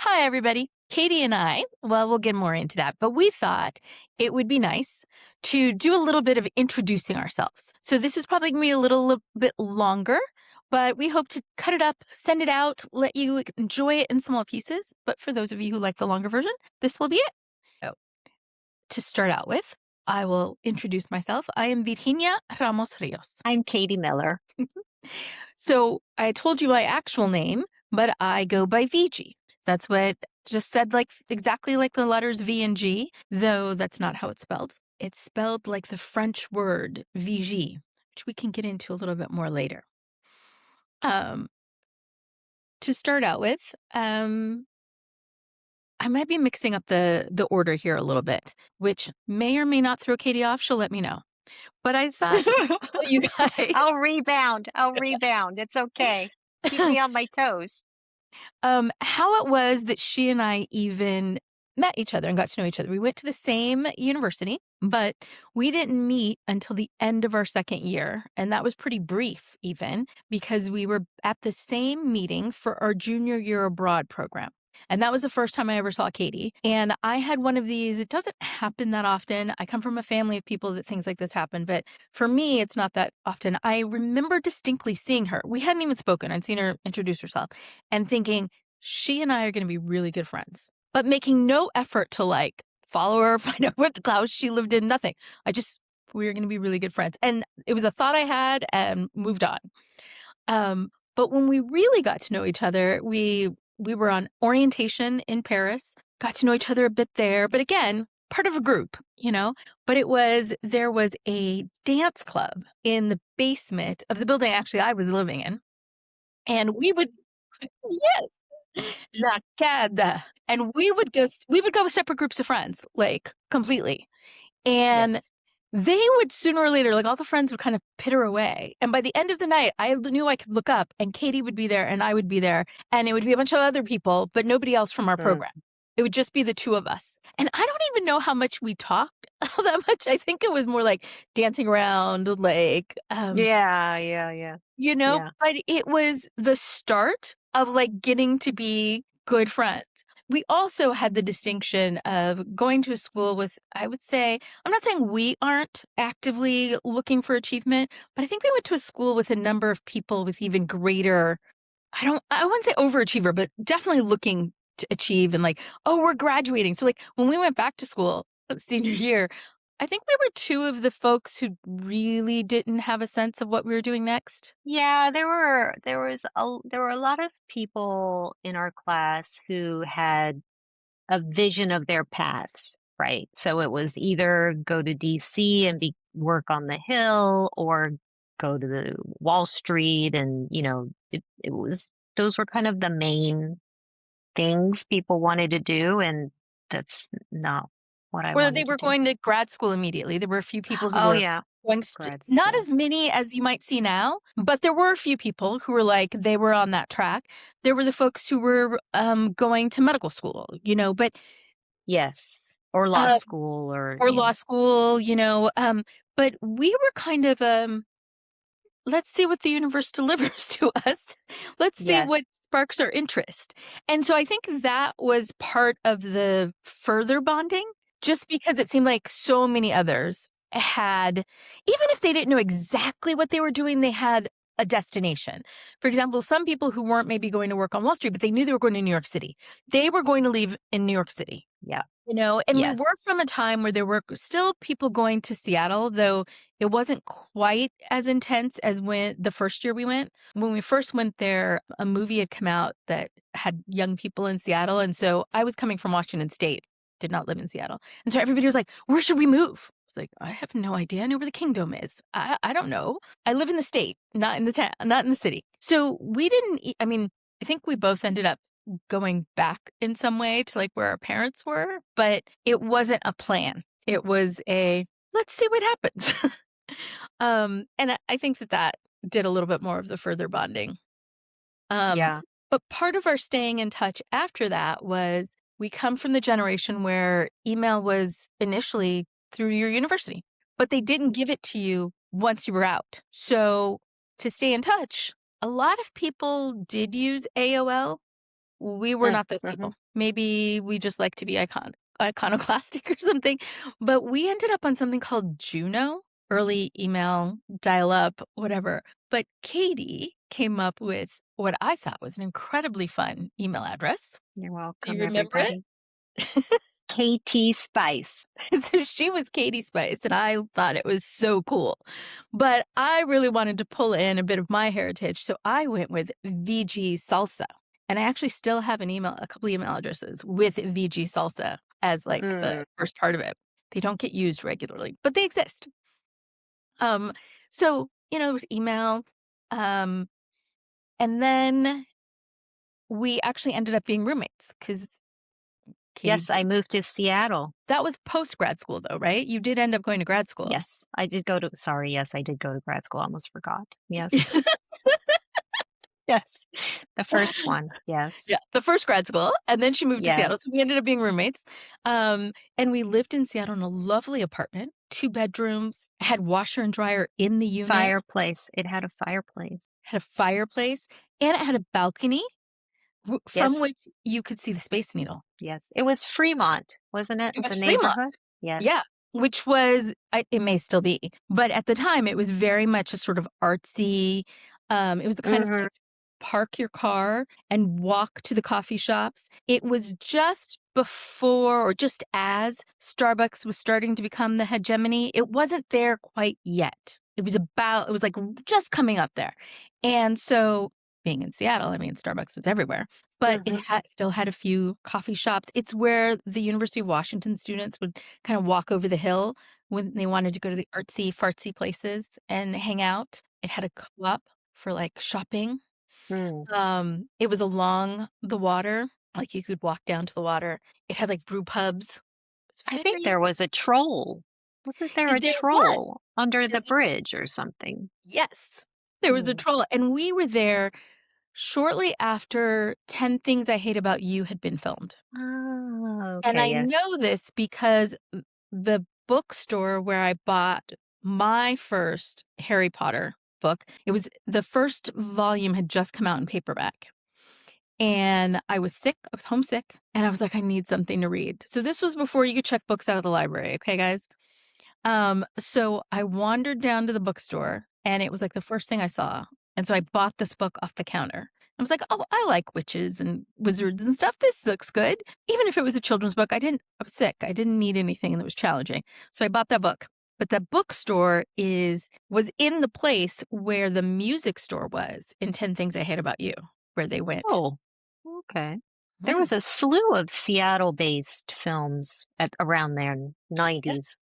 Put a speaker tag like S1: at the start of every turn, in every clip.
S1: Hi, everybody. Katie and I, well, we'll get more into that, but we thought it would be nice to do a little bit of introducing ourselves. So this is probably going to be a little bit longer, but we hope to cut it up, send it out, let you enjoy it in small pieces. But for those of you who like the longer version, this will be it. So to start out with, I will introduce myself. I am Virginia Ramos Rios.
S2: I'm Katie Miller.
S1: So I told you my actual name, but I go by Vigie. That's what just said exactly like the letters V and G, though that's not how it's spelled. It's spelled like the French word Vigie, which we can get into a little bit more later. To start out with, I might be mixing up the order here a little bit, which may or may not throw Katie off. She'll let me know. But I thought to tell you guys
S2: I'll rebound. It's okay. Keep me on my toes.
S1: how it was that she and I even met each other and got to know each other. We went to the same university, but we didn't meet until the end of our second year. And that was pretty brief, even because we were at the same meeting for our junior year abroad program. And that was the first time I ever saw Katie. And I had one of these. It doesn't happen that often. I come from a family of people that things like this happen. But for me, it's not that often. I remember distinctly seeing her. We hadn't even spoken. I'd seen her introduce herself and thinking, she and I are going to be really good friends, but making no effort to follow her, find out what house she lived in, nothing. We were going to be really good friends. And it was a thought I had and moved on. But when we really got to know each other, we were on orientation in Paris, got to know each other a bit there. But again, part of a group, but there was a dance club in the basement of the building actually I was living in. And we would, yes, La Cada. And we would go with separate groups of friends, completely. And
S2: Yes.
S1: they would sooner or later, all the friends would kind of pitter away. And by the end of the night, I knew I could look up and Katie would be there and I would be there. And it would be a bunch of other people, but nobody else from our program. It would just be the two of us. And I don't even know how much we talked that much. I think it was more like dancing around,
S2: Yeah.
S1: but it was the start of getting to be good friends. We also had the distinction of going to a school with, I would say, I'm not saying we aren't actively looking for achievement, but I think we went to a school with a number of people with even greater, I wouldn't say overachiever, but definitely looking to achieve and we're graduating. So when we went back to school senior year, I think we were two of the folks who really didn't have a sense of what we were doing next.
S2: Yeah, there were a lot of people in our class who had a vision of their paths, right? So it was either go to DC and work on the Hill or go to the Wall Street and, it was those were kind of the main things people wanted to do, and that's not what I
S1: Or they
S2: wanted to
S1: were
S2: do.
S1: going to grad school immediately. There were a few people who
S2: Oh,
S1: were
S2: yeah,
S1: going,
S2: grad
S1: not
S2: school.
S1: as many as you might see now, but there were a few people who were they were on that track. There were the folks who were going to medical school, but
S2: Yes, or law school
S1: or law school, but we were kind of let's see what the universe delivers to us. Let's see what
S2: Yes.
S1: sparks our interest. And so I think that was part of the further bonding, just because it seemed like so many others had, even if they didn't know exactly what they were doing, they had a destination. For example, some people who weren't maybe going to work on Wall Street, but they knew they were going to New York City. They were going to leave in New York City.
S2: Yeah.
S1: And we
S2: Yes.
S1: were from a time where there were still people going to Seattle, though it wasn't quite as intense as when the first year we went. When we first went there, a movie had come out that had young people in Seattle. And so I was coming from Washington State, did not live in Seattle. And so everybody was like, where should we move? I was like, I have no idea. I know where the kingdom is. I don't know. I live in the state, not in the town, not in the city. So we didn't, I think we both ended up going back in some way to where our parents were, but it wasn't a plan. It was let's see what happens. And I think that did a little bit more of the further bonding.
S2: Yeah.
S1: But part of our staying in touch after that was we come from the generation where email was initially through your university, but they didn't give it to you once you were out. So to stay in touch, a lot of people did use AOL. We were not those people. Maybe we just like to be iconoclastic or something. But we ended up on something called Juno, early email, dial up, whatever. But Katie came up with what I thought was an incredibly fun email address.
S2: You're
S1: Do you
S2: welcome,
S1: remember it?
S2: everybody. KT Spice.
S1: So she was Katie Spice, and I thought it was so cool. But I really wanted to pull in a bit of my heritage, so I went with Vigie Salsa. And I actually still have a couple email addresses with Vigie Salsa as like the
S2: Mm.
S1: first part of it. They don't get used regularly, but they exist. Um, so it was email, um, and then we actually ended up being roommates because Katie.
S2: Yes, I moved to Seattle.
S1: That was post grad school, though, right? You did end up going to grad school.
S2: Yes, I did go to sorry, yes, I did go to grad school, almost forgot. Yes. Yes. The first one, yes.
S1: Yeah, the first grad school, and then she moved to
S2: Yes.
S1: Seattle, so we ended up being roommates, and we lived in Seattle in a lovely apartment, 2 bedrooms, had washer and dryer in the unit,
S2: Fireplace. It had a fireplace.
S1: had a fireplace, and it had a balcony from
S2: Yes,
S1: which you could see the Space Needle.
S2: yes. It was Fremont, wasn't it,
S1: It was
S2: the
S1: Fremont.
S2: neighborhood? Yes.
S1: Yeah, which was it may still be, but at the time, it was very much a sort of artsy, it was the kind of
S2: Mhm.
S1: place park your car and walk to the coffee shops. It was just before or just as Starbucks was starting to become the hegemony. It wasn't there quite yet. It was like just coming up there. And so being in Seattle, I mean, Starbucks was everywhere, but it
S2: Mhm.
S1: still had a few coffee shops. It's where the University of Washington students would kind of walk over the hill when they wanted to go to the artsy fartsy places and hang out. It had a co-op for like shopping.
S2: Mm.
S1: It was along the water, like you could walk down to the water. It had like brew pubs. It's
S2: I think
S1: very
S2: there was a troll. Wasn't there a
S1: there was.
S2: troll under the
S1: There's
S2: bridge or something?
S1: yes. There was a
S2: Mm.
S1: troll and we were there shortly after 10 Things I Hate About You had been filmed.
S2: Oh,
S1: And
S2: okay,
S1: I
S2: yes.
S1: know this because the bookstore where I bought my first Harry Potter book, it was the first volume had just come out in paperback. And I was sick, I was homesick, and I was like, I need something to read. So this was before you could check books out of the library, okay, guys? So I wandered down to the bookstore and it was like the first thing I saw. And so I bought this book off the counter. I was like, oh, I like witches and wizards and stuff. This looks good. Even if it was a children's book, I was sick. I didn't need anything that was challenging. So I bought that book. But that bookstore was in the place where the music store was in 10 Things I Hate About You, where they went.
S2: Oh, okay. There
S1: Yeah.
S2: was a slew of Seattle-based films at around there in
S1: Yeah.
S2: 90s.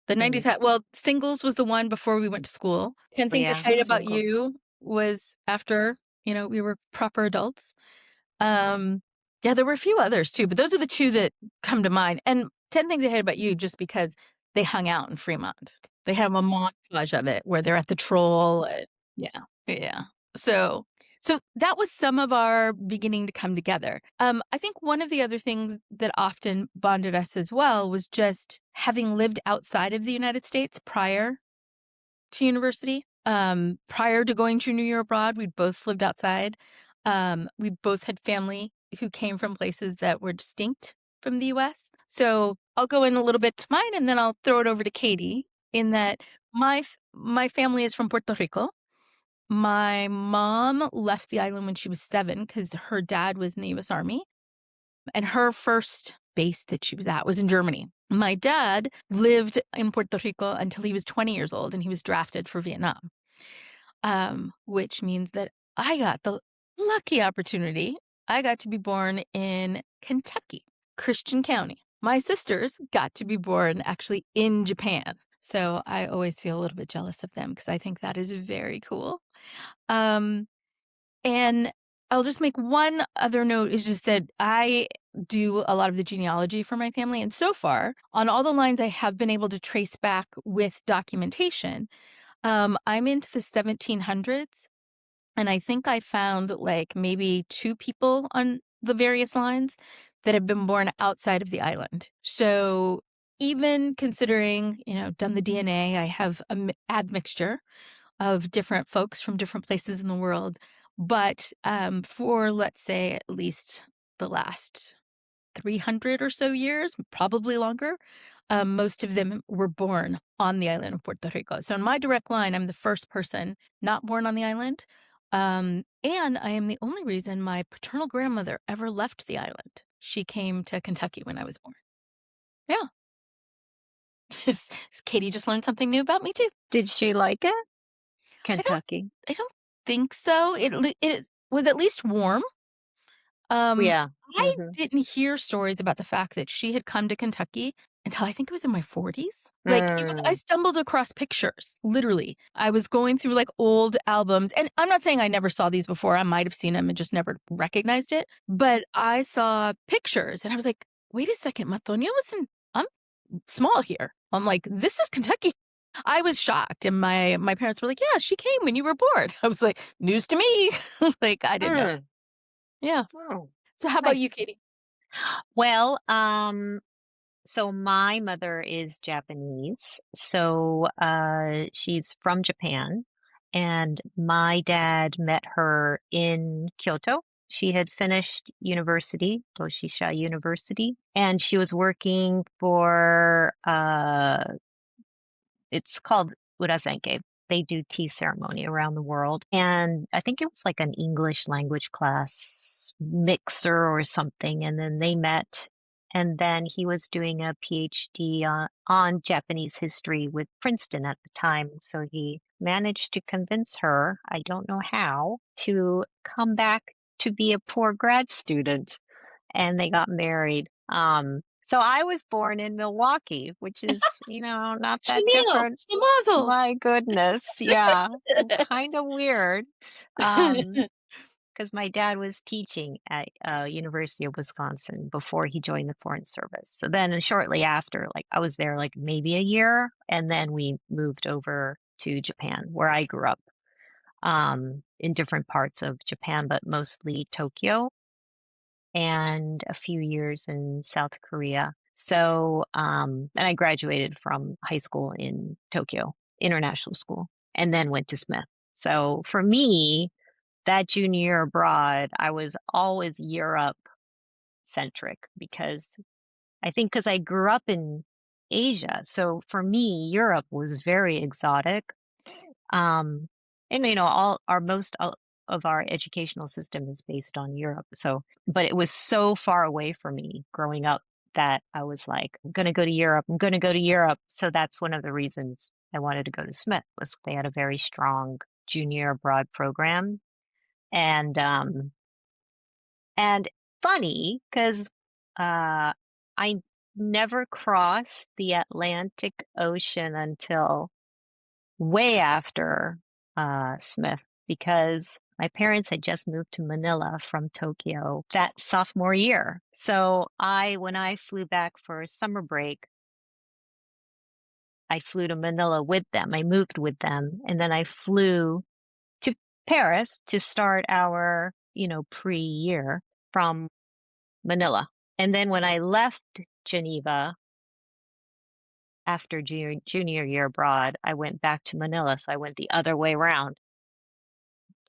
S1: The 90s
S2: Mm.
S1: had well, Singles was the one before we went to school. 10 Things I
S2: Yeah,
S1: Hate About
S2: singles.
S1: You was after, we were proper adults. Um, yeah, there were a few others too, but those are the 2 that come to mind. And 10 Things I Hate About You just because they hung out in Fremont. They have a montage of it where they're at the Troll. Yeah, yeah. So so that was some of our beginning to come together. I think one of the other things that often bonded us as well was just having lived outside of the United States prior to university. Prior to going to New Year abroad, we'd both lived outside. We both had family who came from places that were distinct from the US. So I'll go in a little bit to mine and then I'll throw it over to Katie in that my family is from Puerto Rico. My mom left the island when she was 7 because her dad was in the US Army. And her first base that she was at was in Germany. My dad lived in Puerto Rico until he was 20 years old and he was drafted for Vietnam, which means that I got the lucky opportunity. I got to be born in Kentucky, Christian County. My sisters got to be born actually in Japan. So I always feel a little bit jealous of them because I think that is very cool. Um, and I'll just make one other note is just that I do a lot of the genealogy for my family. And so far, on all the lines I have been able to trace back with documentation, I'm into the 1700s. And I think I found like maybe 2 people on the various lines that have been born outside of the island. So even considering, done the DNA, I have a admixture of different folks from different places in the world. But for, let's say, at least the last 300 or so years, probably longer. Most of them were born on the island of Puerto Rico. So in my direct line, I'm the first person not born on the island. And I am the only reason my paternal grandmother ever left the island. She came to Kentucky when I was born. Yeah. Katie just learned something new about me too.
S2: Did she like it?
S1: I don't
S2: Kentucky.
S1: I don't think so. It was at least warm. Um,
S2: Yeah.
S1: I
S2: Hmm.
S1: didn't hear stories about the fact that she had come to Kentucky until I think it was in my 40s. Like, I
S2: Mm.
S1: stumbled across pictures, literally. I was going through, like, old albums, and I'm not saying I never saw these before, I might have seen them and just never recognized it, but I saw pictures, and I was like, "Wait a second, Matonia was in I'm small here." I'm like, "This is Kentucky." I was shocked, and my parents were like, "Yeah, she came when you were born." I was like, "News to me." Like, I didn't know.
S2: Mm.
S1: Yeah.
S2: Oh,
S1: So how about you,
S2: nice.
S1: Katie?
S2: Well, so my mother is Japanese. So she's from Japan. And my dad met her in Kyoto. She had finished university, Toshisha University, and she was working for it's called urasenke. They do tea ceremony around the world. And I think it was like an English language class mixer or something. And then they met. And then he was doing a PhD on Japanese history with Princeton at the time. So he managed to convince her, I don't know how, to come back to be a poor grad student, and they got married. So I was born in Milwaukee, which is, not that
S1: Chenille,
S2: different.
S1: Schlemazel.
S2: My goodness. Yeah. Kind of weird. Because my dad was teaching at University of Wisconsin before he joined the Foreign Service. So then shortly after, like I was there like maybe a year, and then we moved over to Japan, where I grew up, in different parts of Japan, but mostly Tokyo, and a few years in South Korea. So, and I graduated from high school in Tokyo, international school, and then went to Smith. So for me, that junior year abroad, I was always Europe centric, because I think because I grew up in Asia. So for me, Europe was very exotic. Um, and all our of our educational system is based on Europe. So, but it was so far away from me growing up that I was like, I'm going to go to Europe. I'm going to go to Europe. So that's one of the reasons I wanted to go to Smith, was they had a very strong junior abroad program. And funny because I never crossed the Atlantic Ocean until way after Smith, because my parents had just moved to Manila from Tokyo that sophomore year. So when I flew back for summer break, I flew to Manila with them. I moved with them, and then I flew to Paris to start our, pre-year from Manila. And then when I left Geneva after junior year abroad, I went back to Manila. So I went the other way around.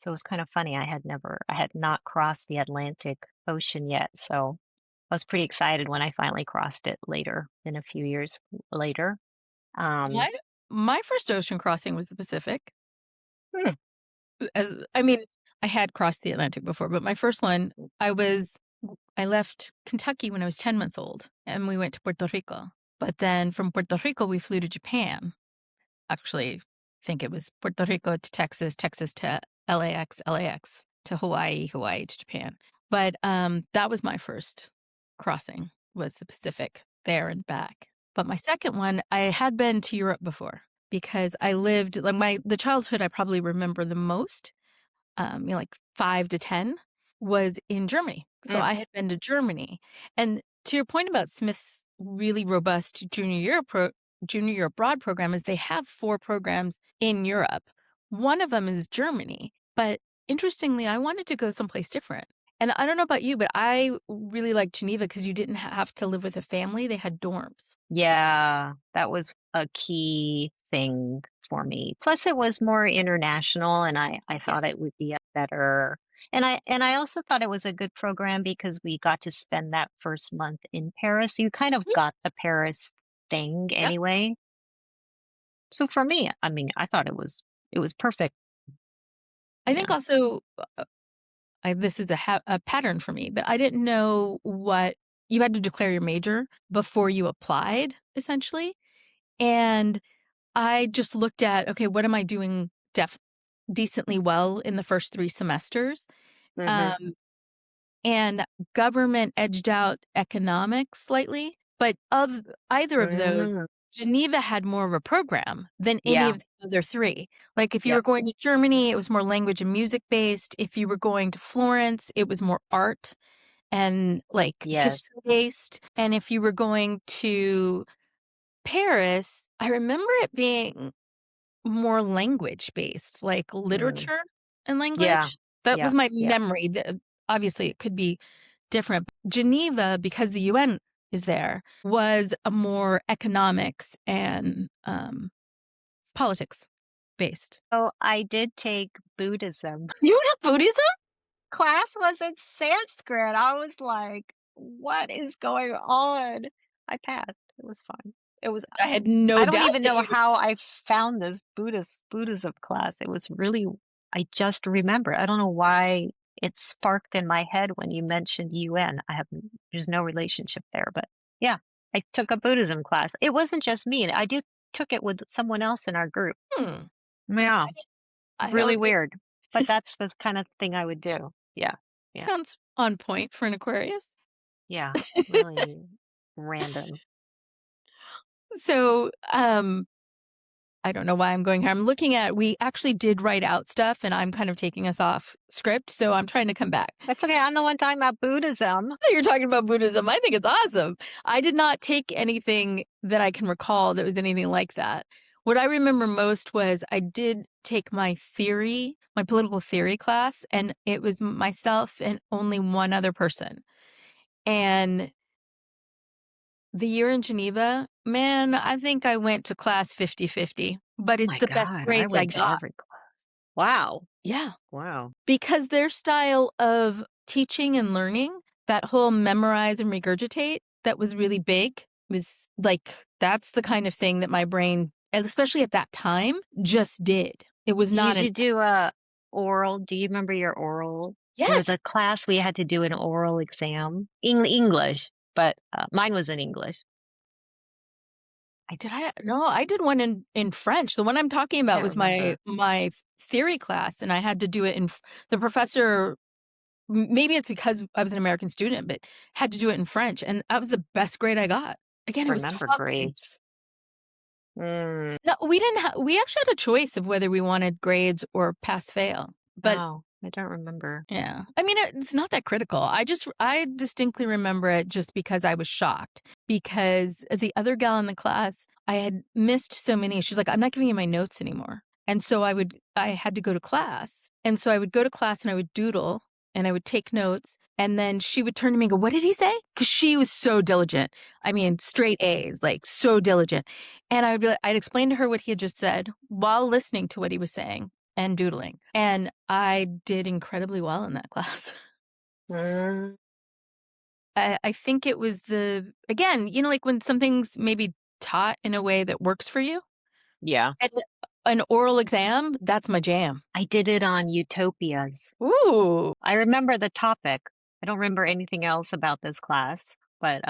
S2: So it was kind of funny. I had not crossed the Atlantic Ocean yet. So I was pretty excited when I finally crossed it later, in a few years later. Um,
S1: My my first ocean crossing was the Pacific.
S2: hmm,
S1: I mean, I had crossed the Atlantic before, but my first one, I left Kentucky when I was 10 months old, and we went to Puerto Rico. But then from Puerto Rico, we flew to Japan. Actually, I think it was Puerto Rico to Texas, Texas to LAX, LAX to Hawaii, Hawaii to Japan. But that was my first crossing, was the Pacific, there and back. But my second one, I had been to Europe before, because I lived like the childhood I probably remember the most, like 5 to 10, was in Germany. So
S2: mm,
S1: I had been to Germany. And to your point about Smith's really robust junior year abroad program, is they have 4 programs in Europe. One of them is Germany, but interestingly, I wanted to go someplace different. And I don't know about you, but I really liked Geneva because you didn't have to live with a family. They had dorms.
S2: Yeah, that was a key thing for me. Plus it was more international and I thought
S1: Yes.
S2: it would be a better and I also thought it was a good program because we got to spend that first month in Paris. You kind of
S1: Mhm.
S2: got the Paris thing
S1: Yeah.
S2: anyway. So for me, I mean, I thought it was perfect.
S1: I think
S2: Yeah.
S1: also this is a pattern for me, but I didn't know what you had to declare your major before you applied, essentially. And I just looked at, okay, what am I doing decently well in the first 3 semesters?
S2: Mhm.
S1: Um, and government edged out economics slightly, but of either of those,
S2: Mm.
S1: Geneva had more of a program than any
S2: Yeah.
S1: of the other 3. Like, if you were
S2: Yep.
S1: going to Germany, it was more language and music based. If you were going to Florence, it was more art and, like,
S2: Yes.
S1: history based. And if you were going to Paris, I remember it being more language based, like
S2: Mm.
S1: literature and
S2: Yeah.
S1: language. That
S2: Yeah.
S1: was my
S2: Yeah.
S1: memory. Obviously, it could be different. Geneva, because the UN is there, was a more economics and politics based.
S2: So I did take Buddhism.
S1: You took Buddhism?
S2: Class was in Sanskrit. I was like, "What is going on?" I passed. It was fine. It was
S1: I had no
S2: I don't
S1: doubt
S2: even
S1: that
S2: know
S1: you would.
S2: how I found this Buddhism class. It was really I just remember. I don't know why it sparked in my head when you mentioned UN. There's no relationship there, but yeah, I took a Buddhism class. It wasn't just me. I do took it with someone else in our group.
S1: Hmm.
S2: Yeah,
S1: I
S2: really
S1: don't. It
S2: weird. But that's the kind of thing I would do. Yeah. Yeah.
S1: sounds on point for an Aquarius.
S2: Yeah, really random.
S1: So, I don't know why I'm going here. I'm looking at we actually did write out stuff and I'm kind of taking us off script, so I'm trying to come back.
S2: That's okay, I'm the one talking about Buddhism.
S1: You're talking about Buddhism. I think it's awesome. I did not take anything that I can recall that was anything like that. What I remember most was I did take my political theory class, and it was myself and only one other person. And the year in Geneva, man, I think I went to class 50-50, but
S2: Oh
S1: it's
S2: my
S1: the best
S2: god, I
S1: grades I
S2: went to
S1: got.
S2: every class. Wow,
S1: Yeah.
S2: wow.
S1: Because their style of teaching and learning, that whole memorize and regurgitate that was really big, was like, that's the kind of thing that my brain, especially at that time, just did. It was not
S2: Did
S1: an
S2: you do a oral do you remember your oral? There was
S1: yes.
S2: a class we had to do an oral exam, English, but, mine was in English. I
S1: Did I? No, I did one in French. The one I'm talking about
S2: can't
S1: was my
S2: remember.
S1: my theory class, and I had to do it the professor. Maybe it's because I was an American student, but had to do it in French, and that was the best grade I got. Again, it was
S2: Remember
S1: talking.
S2: grades. Mm,
S1: No, we didn't we actually had a choice of whether we wanted grades or pass fail. But
S2: oh, I don't remember.
S1: yeah, I mean, it's not that critical. I distinctly remember it just because I was shocked because the other gal in the class, I had missed so many. She's like, I'm not giving you my notes anymore. And so I had to go to class. And so I would go to class and I would doodle and I would take notes. And then she would turn to me and go, what did he say? Because she was so diligent. I mean, straight A's, like so diligent. And I'd explain to her what he had just said while listening to what he was saying and doodling. And I did incredibly well in that class.
S2: Mm,
S1: I think it was again, like when something's maybe taught in a way that works for you.
S2: yeah.
S1: And an oral exam, that's my jam.
S2: I did it on utopias.
S1: Ooh.
S2: I remember the topic. I don't remember anything else about this class, but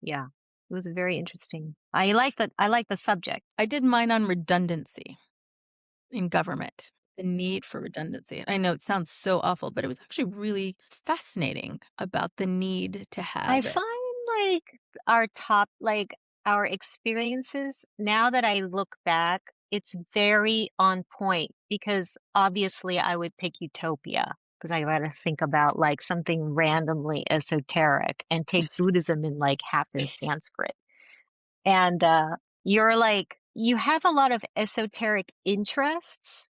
S2: yeah, it was very interesting. I like the subject.
S1: I did mine on redundancy in government, the need for redundancy. I know it sounds so awful, but it was actually really fascinating about the need to
S2: I
S1: have it.
S2: find like our experiences now that I look back, it's very on point because obviously I would pick utopia because I gotta think about like something randomly esoteric and take Buddhism in like half in Sanskrit. And, you're like you have a lot of esoteric interests,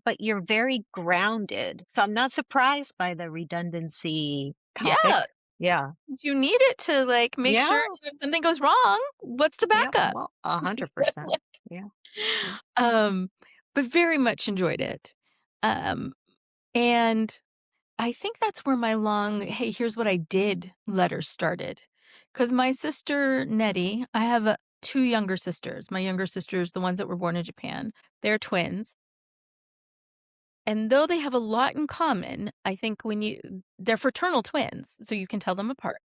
S2: but you're very grounded. So I'm not surprised by the redundancy
S1: Yeah,
S2: topic. Yeah.
S1: you need it to, like, make
S2: Yeah.
S1: sure if something goes wrong, what's the
S2: Yeah.
S1: backup?
S2: Well, 100%. Yeah. Yeah.
S1: Um, but very much enjoyed it. Um, and I think that's where my long, "Hey, here's what I did" letter started. Because my sister Nettie, I have, 2 younger sisters. My younger sisters, the ones that were born in Japan, they're twins, and though they have a lot in common, I think when you they're fraternal twins, so you can tell them apart.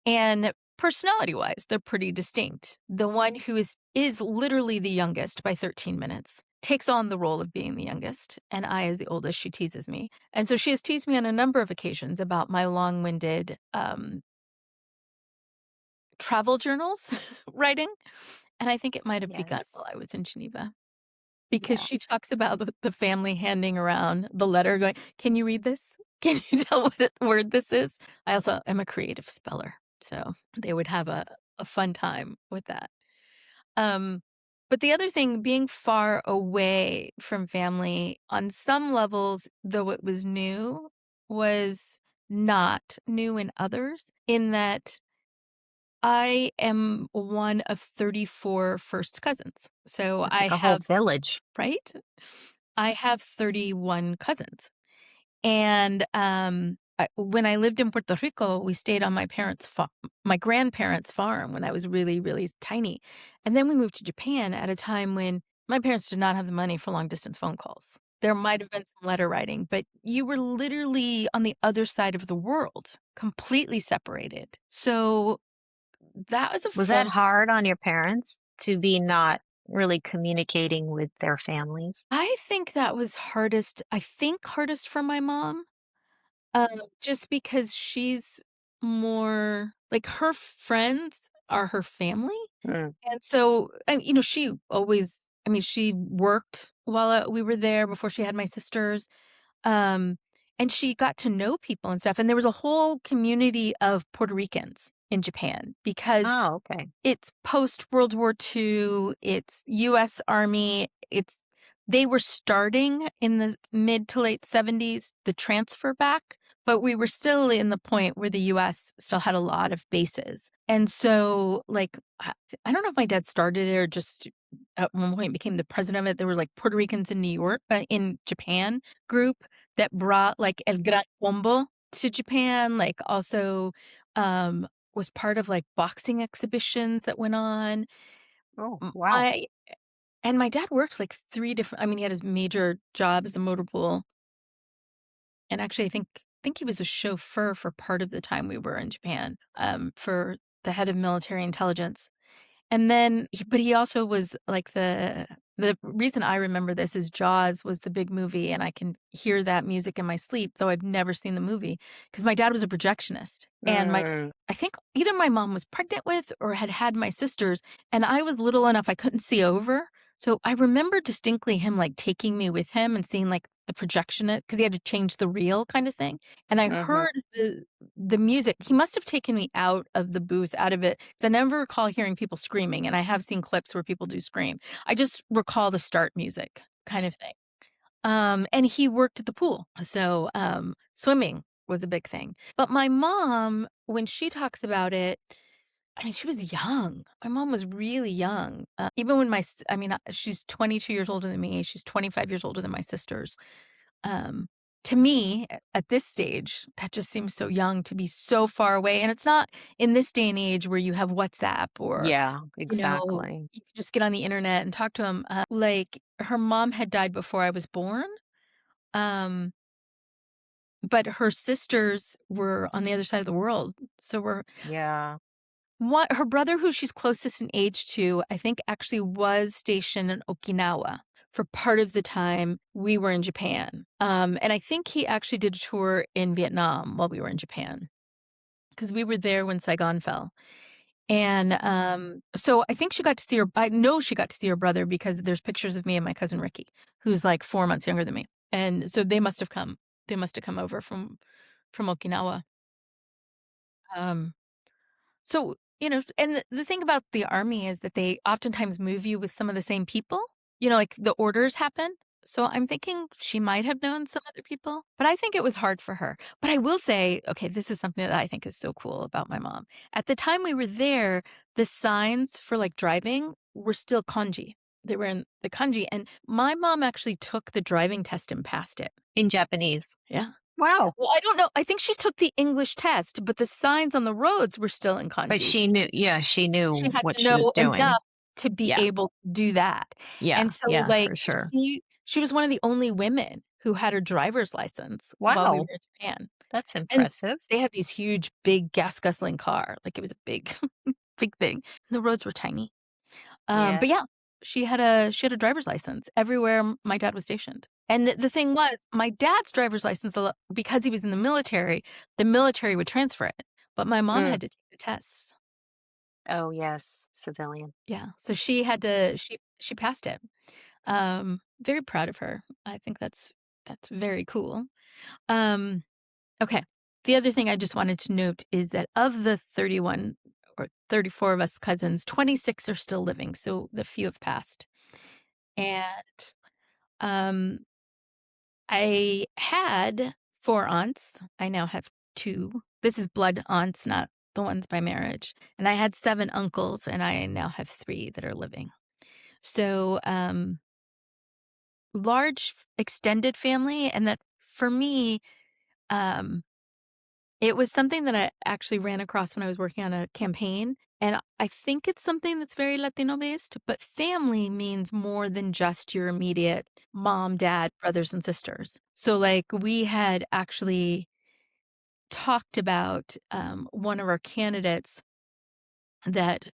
S1: And personality-wise, they're pretty distinct. The one who is literally the youngest by 13 minutes takes on the role of being the youngest, and I, as the oldest, she teases me. And so she has teased me on a number of occasions about my long-winded, travel journals writing, and I think it might have begun while
S2: Yes.
S1: I was in Geneva because
S2: Yeah.
S1: she talks about the family handing around the letter going, "Can you read this? Can you tell what word this is?" I also am a creative speller, so they would have a fun time with that. Um, but the other thing, being far away from family on some levels, though it was new, was not new in others, in that I am one of 34 first cousins. So
S2: It's
S1: I
S2: like a whole
S1: have,
S2: village.
S1: right? I have 31 cousins. And, when I lived in Puerto Rico, we stayed on my grandparents' farm when I was really, really tiny. And then we moved to Japan at a time when my parents did not have the money for long distance phone calls. There might have been some letter writing, but you were literally on the other side of the world, completely separated. So that was a
S2: Was that
S1: form.
S2: hard on your parents to be not really communicating with their families?
S1: I think that was hardest for my mom. Just because she's more like, her friends are her family,
S2: Mm.
S1: and so and, she always I mean, she worked while, we were there before she had my sisters, um, and she got to know people and stuff, and there was a whole community of Puerto Ricans in Japan because
S2: Oh, okay.
S1: it's post World War II, it's US Army, they were starting in the mid to late '70s, the transfer back, but we were still in the point where the US still had a lot of bases. And so, like, I don't know if my dad started it or just at one point became the president of it. There were, like, Puerto Ricans in New York in Japan group that brought, like, El Gran Combo to Japan, like, also, um was part of, like, boxing exhibitions that went on.
S2: Oh,
S1: M
S2: wow.
S1: my and my dad worked, like, 3 different he had his major job as a motor pool, and actually, I think he was a chauffeur for part of the time we were in Japan, for the head of military intelligence. And then he also was like the reason I remember this is Jaws was the big movie, and I can hear that music in my sleep, though I've never seen the movie because my dad was a projectionist, and
S2: Mm.
S1: I think either my mom was pregnant with or had had my sisters, and I was little enough I couldn't see over, so I remember distinctly him, like, taking me with him and seeing, like, the projection it because he had to change the reel kinda thing, and I
S2: Mhm.
S1: heard the music. He must have taken me out of the booth, out of it, because I never recall hearing people screaming, and I have seen clips where people do scream. I just recall the start music kind of thing. And he worked at the pool, so, swimming was a big thing. But my mom, when she talks about it, I mean, she was young. My mom was really young. Even when she's 22 years older than me. She's 25 years older than my sisters. Um, to me, at this stage, that just seems so young to be so far away, and it's not in this day and age where you have WhatsApp or,
S2: Yeah, exactly.
S1: you can just get on the internet and talk to them. Like, her mom had died before I was born, um, but her sisters were on the other side of the world, so we're
S2: Yeah.
S1: her brother who she's closest in age to, I think actually was stationed in Okinawa for part of the time we were in Japan. And I think he actually did a tour in Vietnam while we were in Japan because we were there when Saigon fell. And so I think I know she got to see her brother because there's pictures of me and my cousin Ricky, who's like 4 months younger than me. And so they must have come over from Okinawa. Um, So, and the thing about the army is that they oftentimes move you with some of the same people, like the orders happen. So I'm thinking she might have known some other people, but I think it was hard for her. But I will say, okay, this is something that I think is so cool about my mom. At the time we were there, the signs for like driving were still kanji. They were in the kanji. And my mom actually took the driving test and passed it.
S2: In Japanese.
S1: Yeah.
S2: Wow.
S1: Well, I don't know. I think she took the English test, but the signs on the roads were still in
S2: But
S1: kanji.
S2: she knew, yeah, she
S1: She
S2: knew
S1: had
S2: what
S1: to
S2: she was
S1: know
S2: doing.
S1: enough to be
S2: Yeah.
S1: able to do that.
S2: Yeah.
S1: And so,
S2: Yeah,
S1: like,
S2: for sure.
S1: she was one of the only women who had her driver's license while we were
S2: Wow.
S1: in Japan.
S2: That's
S1: And
S2: impressive.
S1: they had these huge, big gas guzzling car, like, it was a big big thing. The roads were tiny. But yeah,
S2: Yes.
S1: she had a driver's license everywhere my dad was stationed. And the thing was, my dad's driver's license, because he was in the military would transfer it, but my mom
S2: Mm.
S1: had to take the tests.
S2: Oh, yes. Civilian.
S1: Yeah, so she had to she passed it. Very proud of her. I think that's very cool. Um, okay. The other thing I just wanted to note is that of the 31 or 34 of us cousins, 26 are still living, so the few have passed. And um, I had 4 aunts. I now have 2. This is blood aunts, not the ones by marriage. And I had 7 uncles, and I now have 3 that are living. So, large extended family, and that for me, um, it was something that I actually ran across when I was working on a campaign, and I think it's something that's very Latino based, but family means more than just your immediate mom, dad, brothers, and sisters. So, like, we had actually talked about, one of our candidates that,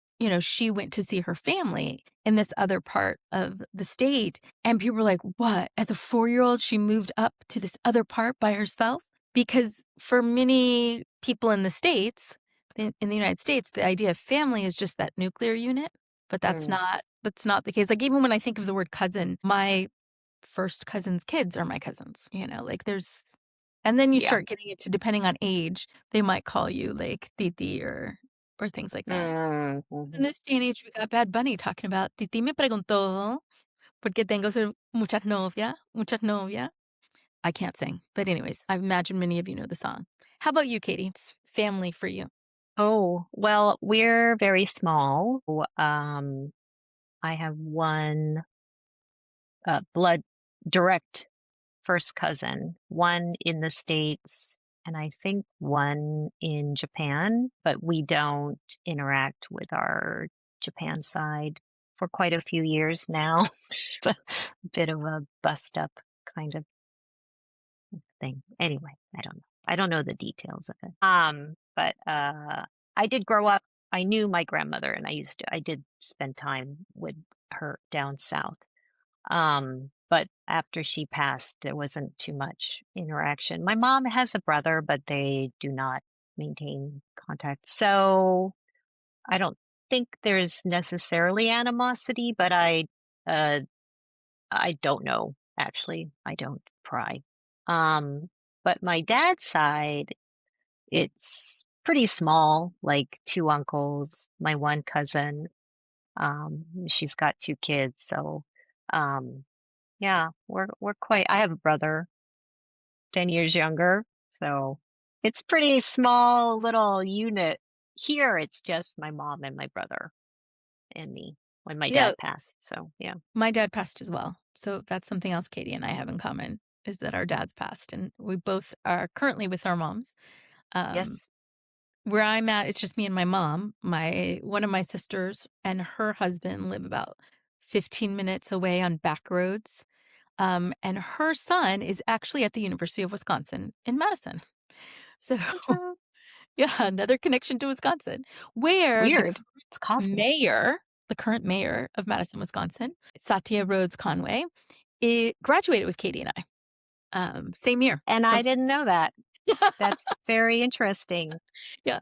S1: she went to see her family in this other part of the state, and people were like, "What? As a 4-year-old, she moved up to this other part by herself?" Because for many people in the States, in the United States, the idea of family is just that nuclear unit, but
S2: Mm.
S1: that's not the case. Like, even when I think of the word cousin, my first cousin's kids are my cousins, like, and then you
S2: Yeah.
S1: start getting into depending on age, they might call you, like, titi or things like that.
S2: Mm.
S1: 'Cause in
S2: Mhm.
S1: this day and age, we got Bad Bunny talking about, "Titi me preguntó porque tengo muchas novia." I can't sing, but anyways, I imagine many of you know the song. How about you, Katie? It's family for you.
S2: Oh, well, we're very small. I have one blood direct first cousin, one in the States, and I think one in Japan, but we don't interact with our Japan side for quite a few years now. It's a bit of a bust up kind of thing. Anyway, I don't know. I don't know the details of it. But I did grow up. I knew my grandmother, and I did spend time with her down south. But after she passed, there wasn't too much interaction. My mom has a brother, but they do not maintain contact. So I don't think there's necessarily animosity, but uh, I don't know. Actually, I don't pry. Um, but my dad's side, it's pretty small, like 2 uncles, my one cousin. She's got 2 kids, so um yeah, we're quite I have a brother 10 years younger, so it's pretty small little unit. Here, it's just my mom and my brother and me when my
S1: Yeah,
S2: dad passed, so yeah.
S1: my dad passed as well. So that's something else Katie and I have in common is that our dads passed, and we both are currently with our moms. Um,
S2: Yes.
S1: where I'm at, it's just me and my mom. One of my sisters and her husband live about 15 minutes away on back roads. And her son is actually at the University of Wisconsin in Madison. So,
S2: Ta-ta.
S1: yeah, another connection to Wisconsin, where
S2: Weird. It's cosmic.
S1: mayor, the current mayor of Madison, Wisconsin, Satya Rhodes Conway, graduated with Katie and I, same year.
S2: And I
S1: From
S2: didn't know that. That's very interesting.
S1: Yeah.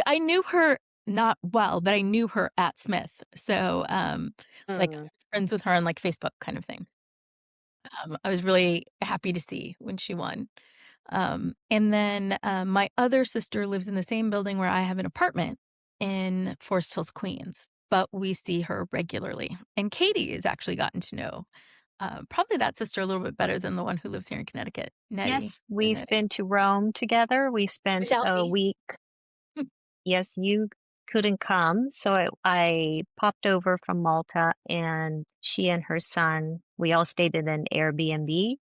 S1: I knew her not well, but I knew her at Smith. So, like,
S2: Mm.
S1: friends with her on, like, Facebook kind of thing. I was really happy to see when she won. And then, my other sister lives in the same building where I have an apartment in Forest Hills, Queens, but we see her regularly. And Katie has actually gotten to know, Probably that sister a little bit better than the one who lives here in Connecticut, Nettie
S2: Yes,
S1: or
S2: we've
S1: Nettie.
S2: been to Rome together. We spent
S1: Without
S2: a
S1: me.
S2: week. Yes, you couldn't come, so I popped over from Malta, and she and her son, we all stayed in an Airbnb,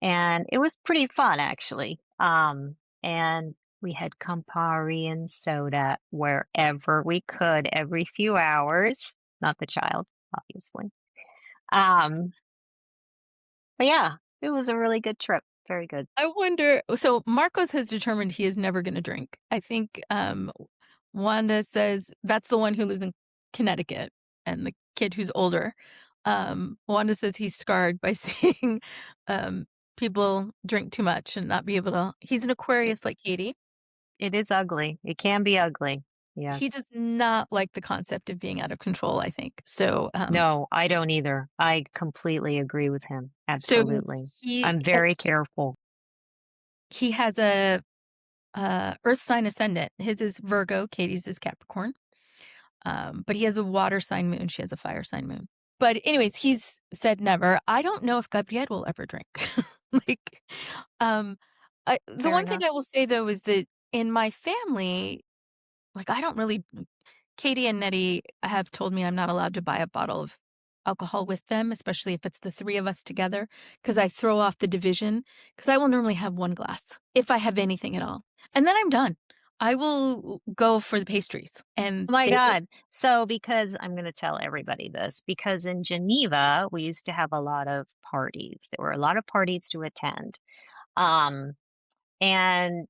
S2: and it was pretty fun actually. And we had Campari and soda wherever we could every few hours. Not the child, obviously. Um, but yeah, it was a really good trip. Very good.
S1: I wonder, so Marcos has determined he is never gonna drink. I think, Wanda says that's the one who lives in Connecticut and the kid who's older. Wanda says he's scarred by seeing, um, people drink too much and not be able to he's an
S2: It,
S1: Aquarius like Katie.
S2: it is ugly. It can be ugly.
S1: He
S2: Yes.
S1: does not like the concept of being out of control, I think.
S2: No, I don't either. I completely agree with him.
S1: So
S2: Absolutely.
S1: he
S2: I'm very careful.
S1: he has a, Earth sign ascendant. His is Virgo, Katie's is Capricorn. But he has a water sign moon, she has a fire sign moon. But anyways, he's said never. I don't know if Gabriel will ever drink. Like, um, the
S2: Fair
S1: one thing
S2: enough.
S1: I will say though is that in my family, like I don't really Katie and Nettie have told me I'm not allowed to buy a bottle of alcohol with them, especially if it's the 3 of us together, because I throw off the division. Because I will normally have 1 glass, if I have anything at all, and then I'm done. I will go for the pastries, and
S2: Oh my
S1: they will
S2: God. So, because I'm going to tell everybody this, because in Geneva, we used to have a lot of parties. There were a lot of parties to attend. Um, and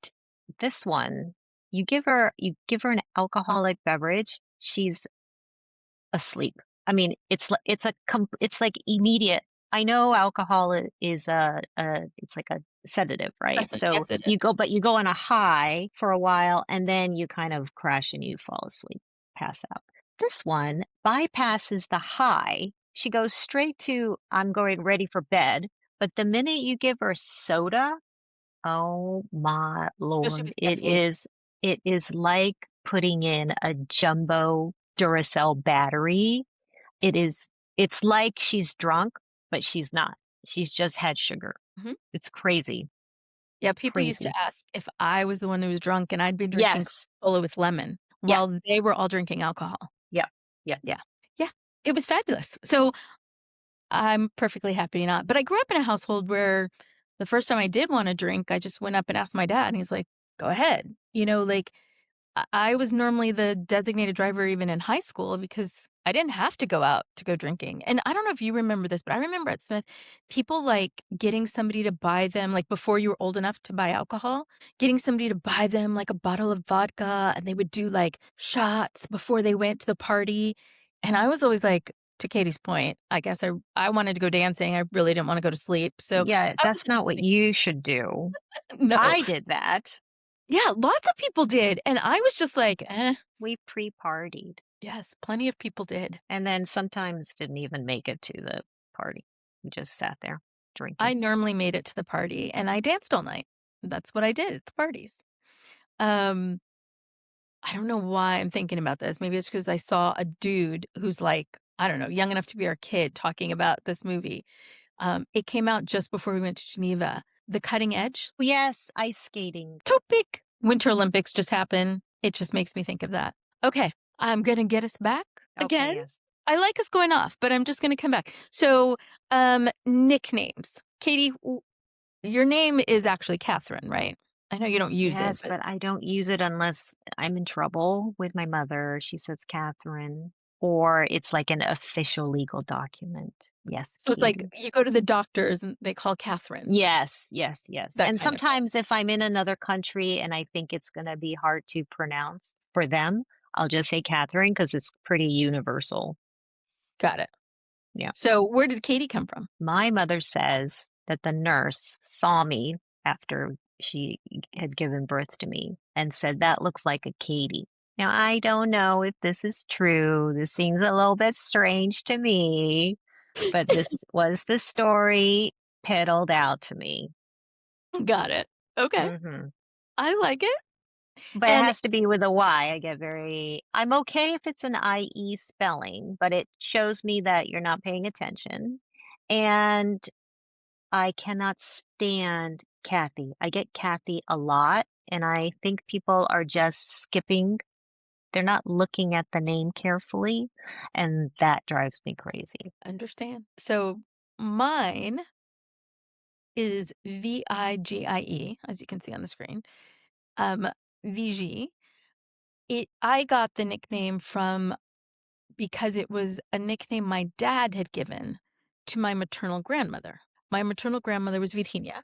S2: this one, you give her an alcoholic beverage, she's asleep. I mean, it's like immediate. I know alcohol is it's like a sedative, right?
S1: depressant.
S2: So
S1: Yes, it
S2: you
S1: is.
S2: go on a high for a while and then you kind of crash and you fall asleep, pass out. This one bypasses the high. She goes straight to I'm going ready for bed. But the minute you give her soda, oh my
S1: Especially
S2: Lord,
S1: with caffeine.
S2: it is like putting in a jumbo Duracell battery. It's like she's drunk, but she's not. She's just had sugar.
S1: Mhm.
S2: It's crazy,
S1: Yeah, people used
S2: crazy.
S1: to ask if I was the one who was drunk and I'd been drinking
S2: Yes.
S1: Coca-Cola with lemon
S2: Yeah.
S1: while they were all drinking alcohol.
S2: Yeah. Yeah.
S1: Yeah. Yeah. It was fabulous. So, I'm perfectly happy not. But I grew up in a household where the first time I did wanna drink, I just went up and asked my dad, and he's like, "Go ahead." Like, I was normally the designated driver even in high school because I didn't have to go out to go drinking. And I don't know if you remember this, but I remember at Smith, people like getting somebody to buy them, like before you were old enough to buy alcohol, getting somebody to buy them like a bottle of vodka and they would do like shots before they went to the party. And I was always like, to Katie's point, I guess I wanted to go dancing. I really didn't want to go to sleep. So
S2: Yeah,
S1: I
S2: that's
S1: wasn't
S2: not what
S1: doing
S2: you should do.
S1: no.
S2: I did that.
S1: Yeah, lots of people did. And I was just like, eh.
S2: We pre-partied
S1: Yes, plenty of people did.
S2: and then sometimes didn't even make it to the party. We just sat there
S1: I
S2: drinking.
S1: normally made it to the party and I danced all night. That's what I did at the parties. Um, I don't know why I'm thinking about this. Maybe it's because I saw a dude who's like, I don't know, young enough to be our kid talking about this movie. It came out just before we went to Geneva. The Cutting Edge.
S2: Yes, ice skating.
S1: Topic. Winter Olympics just happened. It just makes me think of that. Okay, I'm gonna get us back
S2: Okay,
S1: again.
S2: yes.
S1: I like us going off, but I'm just gonna come back. So, nicknames. Katie, your name is actually Catherine, right? I know you don't use it,
S2: Yes,
S1: but
S2: but I don't use it unless I'm in trouble with my mother. She says Catherine, or it's like an official legal document. Yes,
S1: so it's like
S2: Katie.
S1: you go to the doctors and they call Catherine,
S2: Yes, yes, yes.
S1: that
S2: And
S1: kind of thing.
S2: sometimes if I'm in another country and I think it's going to be hard to pronounce for them, I'll just say Catherine because it's pretty universal.
S1: Got it.
S2: Yeah.
S1: So where did Katie come from?
S2: My mother says that the nurse saw me after she had given birth to me and said, "That looks like a Katie." Now, I don't know if this is true. This seems a little bit strange to me, but this was the story peddled out to me.
S1: Got it. Okay.
S2: Hmm.
S1: I like it.
S2: But it
S1: And
S2: has to be with a Y. I'm okay if it's an IE spelling, but it shows me that you're not paying attention. And I cannot stand Kathy. I get Kathy a lot, and I think people are just skipping. They're not looking at the name carefully, and that drives me crazy.
S1: Understand. So mine is Vigie, as you can see on the screen. Vigie. I got the nickname from because it was a nickname my dad had given to my maternal grandmother. My maternal grandmother was Virginia,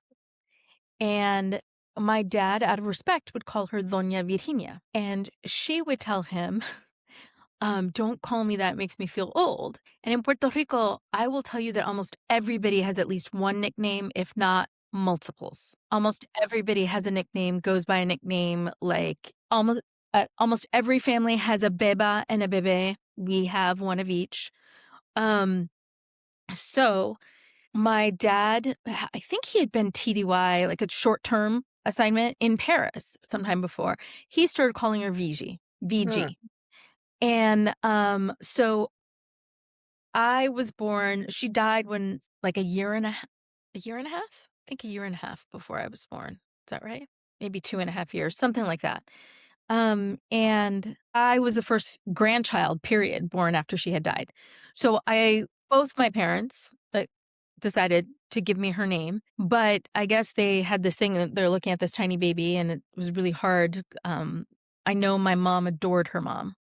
S1: and my dad, out of respect, would call her Doña Virginia. And she would tell him, don't call me that, it makes me feel old. And in Puerto Rico, I will tell you that almost everybody has at least one nickname, if not multiples. Almost everybody has a nickname, goes by a nickname, like almost every family has a beba and a bebe. We have one of each. So my dad, I think he had been TDY, like a short-term assignment in Paris sometime before. He started calling her Vigie,
S2: Hmm.
S1: VG. And so I was born, she died when like a year and a half, I think a year and a half before I was born. Is that right? Maybe 2.5 years, something like that. And I was the first grandchild, period, born after she had died. So both my parents decided to give me her name, but I guess they had this thing that they're looking at this tiny baby, and it was really hard. I know my mom adored her mom,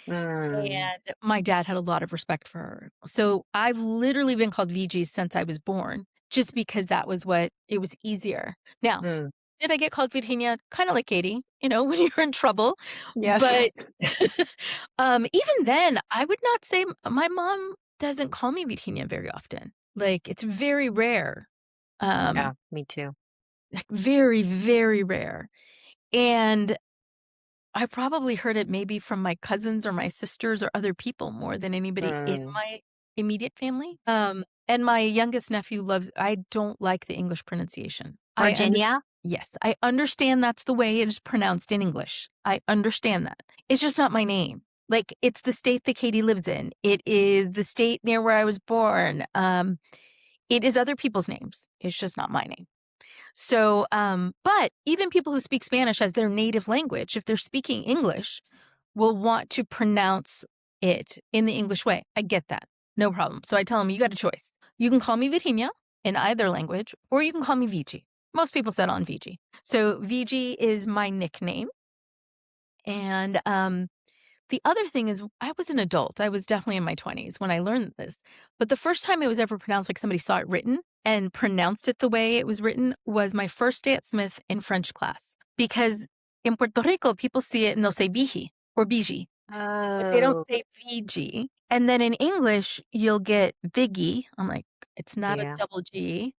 S2: Mm,
S1: and my dad had a lot of respect for her. So I've literally been called VG since I was born, just because that was what it was easier. Now,
S2: mm.
S1: did I get called Virginia? Kind of like Katie, when you're in trouble.
S2: Yes.
S1: But even then, I would not say my mom doesn't call me Virginia very often. Like it's very rare.
S2: Yeah,
S1: Um,
S2: me too.
S1: like very, very rare. And I probably heard it maybe from my cousins or my sisters or other people more than anybody in
S2: Mm.
S1: my immediate family. And my youngest nephew I don't like the English pronunciation.
S2: Virginia?
S1: Yes, I understand that's the way it is pronounced in English. I understand that. It's just not my name. Like it's the state that Katie lives in. It is the state near where I was born. It is other people's names. It's just not my name. So, but even people who speak Spanish as their native language, if they're speaking English, will want to pronounce it in the English way. I get that. No problem. So I tell them, you got a choice. You can call me Virginia in either language, or you can call me Vici. Most people settle on Vici. So Vici is my nickname. And the other thing is, I was an adult. I was definitely in my 20s when I learned this. But the first time it was ever pronounced like somebody saw it written and pronounced it the way it was written was my first day at Smith in French class. Because in Puerto Rico, people see it and they'll say Biji or Biji, but they don't
S2: Oh,
S1: say Vigi. And then in English, you'll get Biggie. I'm like, it's not a
S2: yeah.
S1: double G.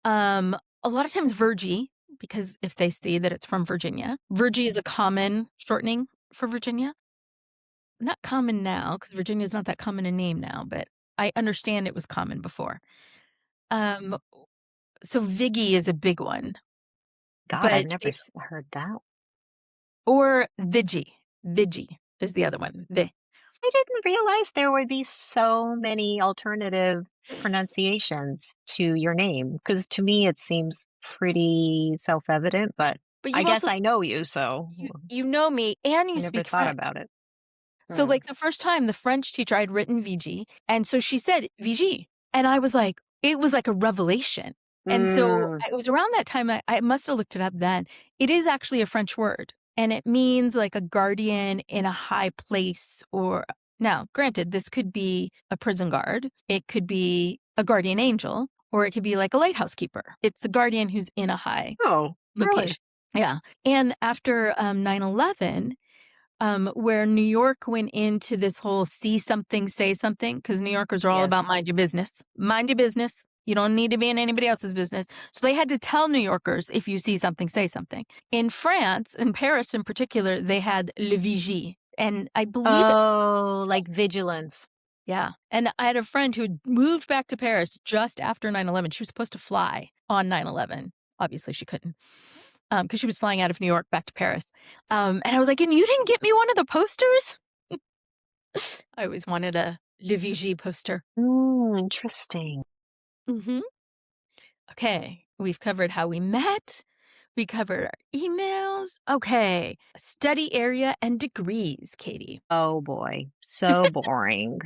S1: A lot of times Virgie, because if they see that it's from Virginia, Virgie is a common shortening for Virginia. Not common now, because Virginia is not that common a name now, but I understand it was common before. Um, so Viggy is a big one,
S2: God, I've
S1: but
S2: never heard that.
S1: or Vigi. Vigi is the other one.
S2: I didn't realize there would be so many alternative pronunciations to your name, because to me it seems pretty self-evident, but
S1: But
S2: I
S1: you've
S2: guess
S1: also
S2: I know you, so
S1: you know me and
S2: I
S1: you
S2: never
S1: speak
S2: thought
S1: French.
S2: about it.
S1: So,
S2: Hmm.
S1: like, the first time the French teacher, I'd written Vigie, and so she said Vigie, and I was like it was like a revelation. And so,
S2: Mm.
S1: it was around that time I must have looked it up then. It is actually a French word, and it means, like, a guardian in a high place or now, granted, this could be a prison guard, it could be a guardian angel, or it could be, like, a lighthouse keeper. It's the guardian who's in a high
S2: Oh, really?
S1: location. Yeah, and after, 9/11 where New York went into this whole see something, say something, because New Yorkers are all about
S2: Yes.
S1: mind your business. Mind your business. You don't need to be in anybody else's business. So they had to tell New Yorkers if you see something, say something. In France, in Paris in particular, they had le vigie. And I believe it.
S2: Oh, like vigilance.
S1: Yeah. And I had a friend who moved back to Paris just after 9/11. She was supposed to fly on 9/11. Obviously, she couldn't because she was flying out of New York back to Paris. And I was like, and you didn't get me one of the posters? I always wanted a Le Vigie poster.
S2: Interesting.
S1: Mhm. Okay, we've covered how we met. We covered our emails. Okay, study area and degrees, Katie.
S2: Oh boy, so boring.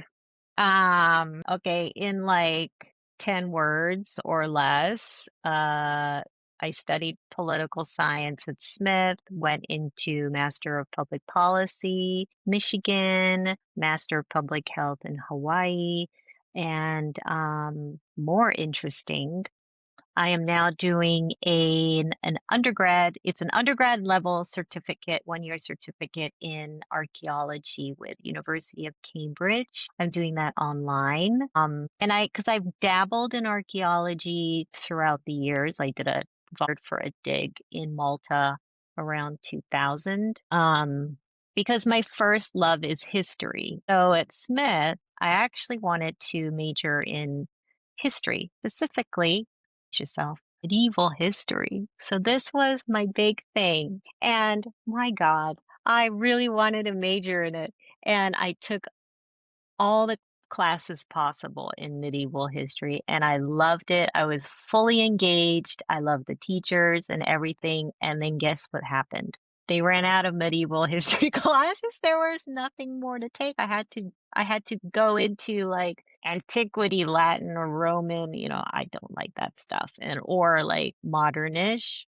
S2: Okay, in like 10 words or less, I studied political science at Smith, went into Master of Public Policy, Michigan, Master of Public Health in Hawaii, and more interesting, I am now doing an undergrad. It's an undergrad level certificate, 1 year certificate in archaeology with University of Cambridge. I'm doing that online. And because I've dabbled in archaeology throughout the years. I did a volunteered for a dig in Malta around 2000. Because my first love is history. So at Smith, I actually wanted to major in history, specifically yourself medieval history. So this was my big thing. And my God, I really wanted to major in it. And I took all the classes possible in medieval history and I loved it. I was fully engaged. I loved the teachers and everything. And then guess what happened? They ran out of medieval history classes. There was nothing more to take. I had to go into like antiquity, Latin or Roman, I don't like that stuff and or like modernish.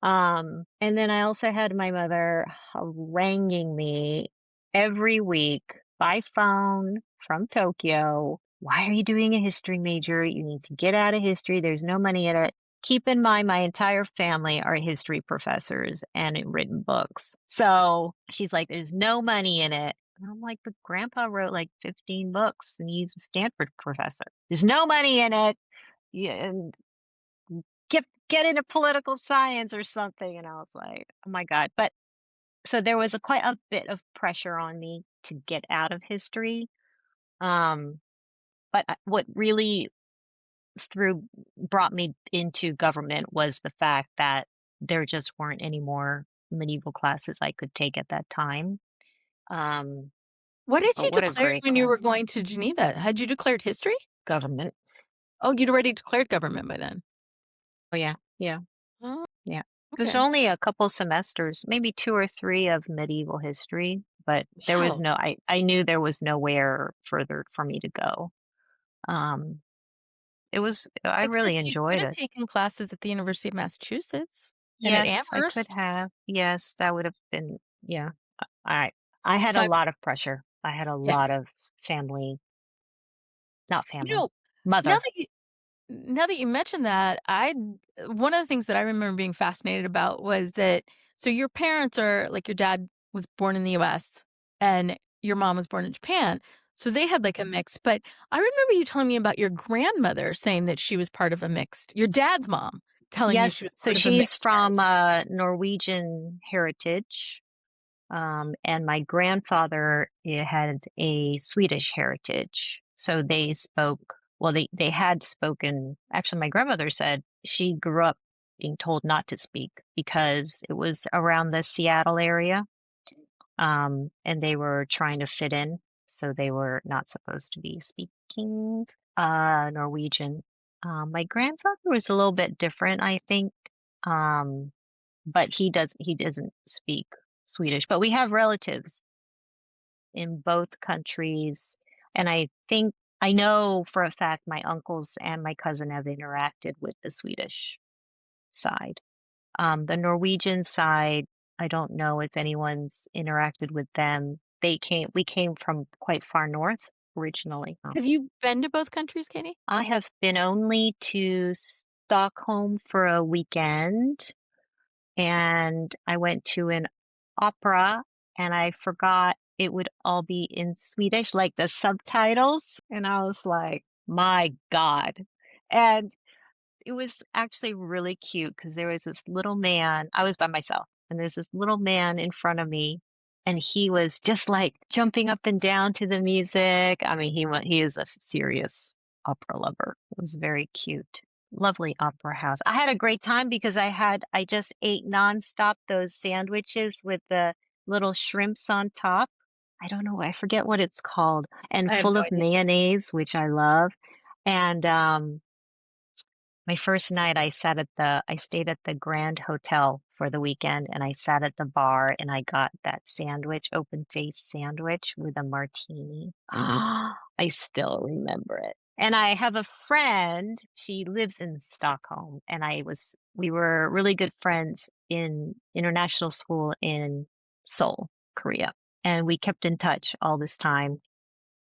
S2: And then I also had my mother haranguing me every week by phone from Tokyo. Why are you doing a history major? You need to get out of history. There's no money in it. Keep in mind, my entire family are history professors and in written books. So she's like, there's no money in it. And I'm like, but grandpa wrote like 15 books and he's a Stanford professor. There's no money in it. Yeah, and get into political science or something. And I was like, oh my God. But so there was quite a bit of pressure on me to get out of history. Um, but what really through brought me into government was the fact that there just weren't any more medieval classes I could take at that time. Um,
S1: What did
S2: but
S1: you
S2: what a
S1: declare
S2: great
S1: when you were
S2: class.
S1: going to Geneva? Had you declared history?
S2: Government.
S1: Oh, you'd already declared government by then.
S2: Oh yeah, yeah,
S1: Oh,
S2: yeah. There's
S1: okay.
S2: only a couple semesters, maybe 2 or 3 of medieval history, but there was
S1: Wow.
S2: no, I knew there was nowhere further for me to go. Um, I really
S1: Except you could
S2: enjoyed
S1: have
S2: it.
S1: taken classes at the University of Massachusetts and at
S2: Yes, I could
S1: Amherst.
S2: have. Yes, that would have been, yeah. I I had
S1: If
S2: a
S1: I
S2: lot of pressure. I had a lot
S1: Yes.
S2: of family, not
S1: You
S2: family,
S1: know, now
S2: mother.
S1: that you now that you mention that, one of the things that I remember being fascinated about was that so your parents are like your dad was born in the US and your mom was born in Japan. So they had like a mix, but I remember you telling me about your grandmother saying that she was part of a mixed your dad's mom telling you
S2: Yes,
S1: she was
S2: so
S1: part of a
S2: she's
S1: mixed
S2: from
S1: marriage.
S2: Norwegian heritage. And my grandfather had a Swedish heritage. So they spoke, well, they had spoken, actually, my grandmother said she grew up being told not to speak because it was around the Seattle area. And they were trying to fit in. So they were not supposed to be speaking Norwegian. My grandfather was a little bit different, I think. Um, but he doesn't speak Swedish. But we have relatives in both countries, and I know for a fact my uncles and my cousin have interacted with the Swedish side. The Norwegian side, I don't know if anyone's interacted with them. We came from quite far north originally.
S1: Have you been to both countries, Katie?
S2: I have been only to Stockholm for a weekend and I went to an opera and I forgot it would all be in Swedish, like the subtitles. And I was like, my God. And it was actually really cute because there was this little man. I was by myself, and there's this little man in front of me, and he was just like jumping up and down to the music. I mean, he is a serious opera lover. It was very cute. Lovely opera house. I had a great time because I just ate nonstop those sandwiches with the little shrimps on top. I don't know, I forget what it's called, and
S1: I have
S2: full
S1: no
S2: of
S1: idea.
S2: mayonnaise, which I love. And My first night, I stayed at the Grand Hotel for the weekend, and I sat at the bar, and I got that sandwich, open-faced sandwich with a martini. I still remember it. And I have a friend, she lives in Stockholm, and we were really good friends in international school in Seoul, Korea. And we kept in touch all this time.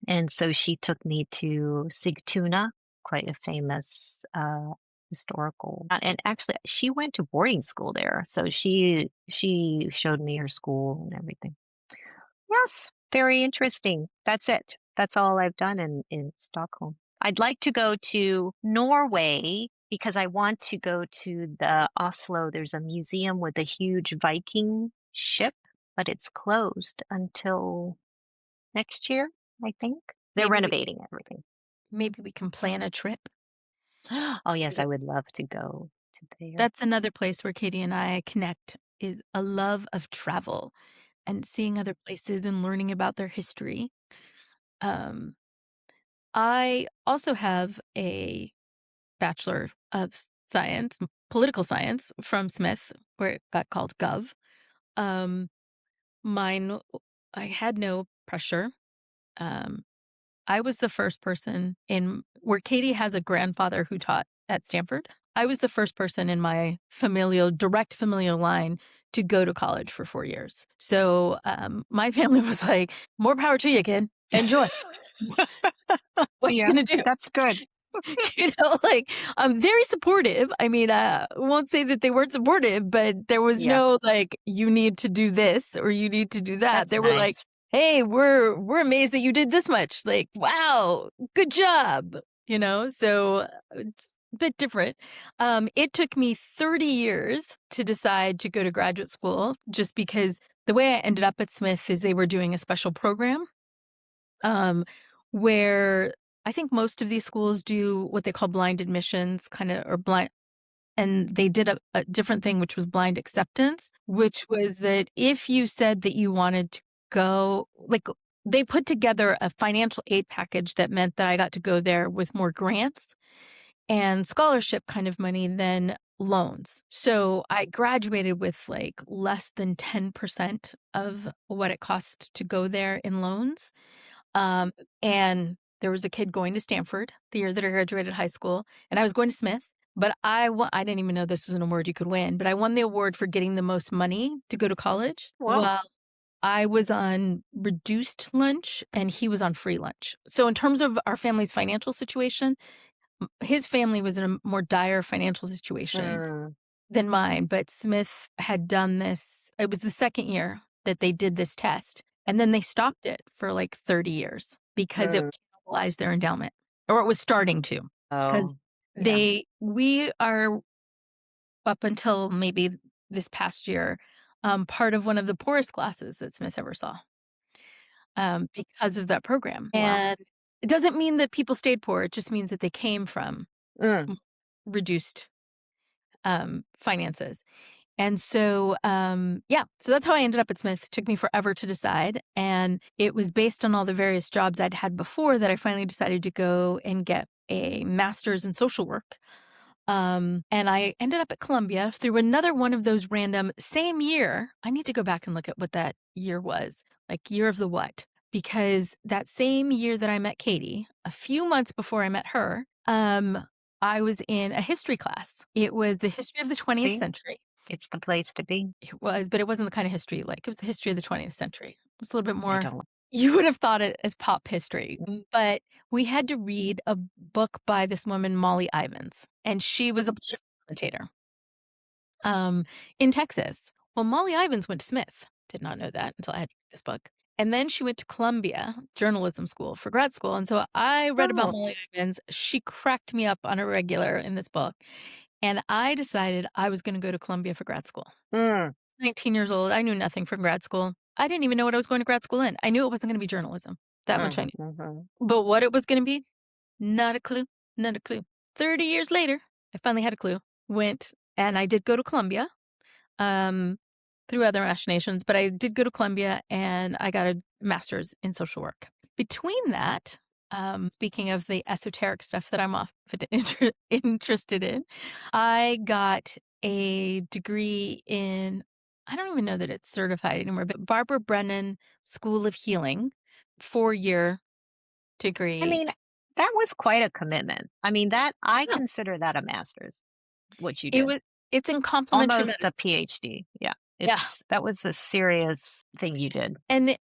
S2: And so she took me to Sigtuna, quite a famous historical. And actually, she went to boarding school there, so she showed me her school and everything. Yes, very interesting. That's it. That's all I've done in Stockholm. I'd like to go to Norway because I want to go to the Oslo. There's a museum with a huge Viking ship, but it's closed until next year, I think. They're
S1: Maybe we
S2: renovating everything.
S1: maybe we can plan a trip.
S2: Oh, yes, I would love to go to there.
S1: That's another place where Katie and I connect is a love of travel and seeing other places and learning about their history. Um, I also have a Bachelor of Science, political science from Smith, where it got called Gov. Um, mine, I had no pressure. Um, I was the first person in where Katie has a grandfather who taught at Stanford. I was the first person in my direct familial line to go to college for 4 years. So my family was like, more power to you, kid. Enjoy. What you
S2: Yeah,
S1: gonna do?
S2: that's good.
S1: Like, I'm very supportive. I mean, won't say that they weren't supportive, but there was
S2: Yeah,
S1: no like, you need to do this or you need to do that.
S2: that's
S1: They were like,
S2: nice.
S1: hey, we're amazed that you did this much. Like, wow, good job. So it's a bit different. It took me 30 years to decide to go to graduate school just because the way I ended up at Smith is they were doing a special program um, where I think most of these schools do what they call blind admissions, kind of, or blind. And they did a different thing, which was blind acceptance, which was that if you said that you wanted to go, like, they put together a financial aid package that meant that I got to go there with more grants and scholarship kind of money than loans. So I graduated with like less than 10% of what it cost to go there in loans. Um, and there was a kid going to Stanford the year that I graduated high school, and I was going to Smith. But I didn't even know this was an award you could win, but I won the award for getting the most money to go to college.
S2: Whoa.
S1: Well, I was on reduced lunch and he was on free lunch. So in terms of our family's financial situation, his family was in a more dire financial situation
S2: Mm,
S1: than mine, but Smith had done this. It was the second year that they did this test, and then they stopped it for like 30 years because it
S2: mm.
S1: cannibalized their endowment, or it was starting to. Because
S2: Oh, yeah.
S1: we are up until maybe this past year, part of one of the poorest classes that Smith ever saw, because of that program.
S2: Wow.
S1: And it doesn't mean that people stayed poor; it just means that they came from
S2: Mm,
S1: reduced finances. And so, so that's how I ended up at Smith. It took me forever to decide. And it was based on all the various jobs I'd had before that I finally decided to go and get a master's in social work. And I ended up at Columbia through another one of those random same year. I need to go back and look at what that year was, like year of the what, because that same year that I met Katie, a few months before I met her, I was in a history class. It was the history of the 20th
S2: see,
S1: century.
S2: it's the place to be.
S1: It was, but it wasn't the kind of history you like. It was the history of the 20th century. It was a little bit
S2: I
S1: more,
S2: don't.
S1: you would have thought it as pop history. But we had to read a book by this woman, Molly Ivins, and she was a political commentator in Texas. Well, Molly Ivins went to Smith. Did not know that until I had to read this book. And then she went to Columbia Journalism School for grad school. And so I read about
S2: Oh.
S1: Molly Ivins. She cracked me up on a regular in this book. And I decided I was going to go to Columbia for grad school.
S2: Mm,
S1: 19 years old. I knew nothing from grad school. I didn't even know what I was going to grad school in. I knew it wasn't going to be journalism. That much I knew.
S2: mhm.
S1: But what it was going to be, not a clue. Not a clue. 30 years later, I finally had a clue. Went and I did go to Columbia through other machinations, but I did go to Columbia and I got a master's in social work. Between that, Speaking of the esoteric stuff that I'm often interested in, I got a degree in, I don't even know that it's certified anymore, but Barbara Brennan School of Healing, 4-year
S2: I
S1: degree.
S2: mean, that was quite a commitment. I mean, that
S1: I
S2: I
S1: know.
S2: consider that a master's, what you
S1: It
S2: did.
S1: was it's in complementary
S2: Almost a
S1: medicine.
S2: PhD. Yeah.
S1: Yeah.
S2: That was a serious thing you did.
S1: And,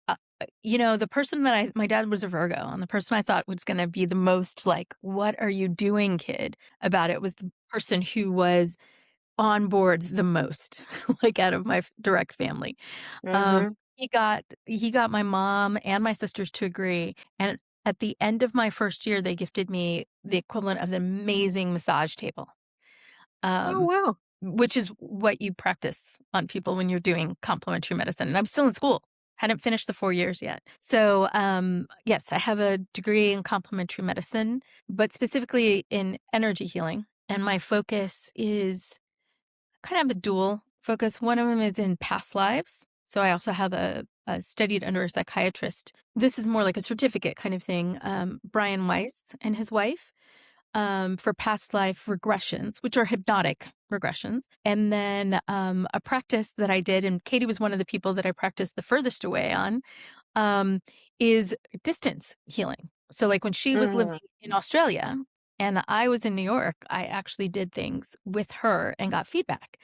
S1: the person that my dad was a Virgo, and the person I thought was gonna be the most like, "What are you doing, kid?" about it was the person who was on board the most, like, out of my direct family. Um,
S2: Mhm.
S1: he got my mom and my sisters to agree, and at the end of my first year, they gifted me the equivalent of an amazing massage table,
S2: Oh,
S1: um,
S2: wow.
S1: which is what you practice on people when you're doing complementary medicine, and I'm still in school, hadn't finished the 4 years yet. So, yes, I have a degree in complementary medicine, but specifically in energy healing, and my focus is kind of a dual focus. One of them is in past lives. So I also have a studied under a psychiatrist. This is more like a certificate kind of thing. Brian Weiss and his wife for past life regressions, which are hypnotic regressions. And then a practice that I did, and Katie was one of the people that I practiced the furthest away on, um, is distance healing. So, like when she was living
S2: Mm.
S1: in Australia and I was in New York, I actually did things with her and got feedback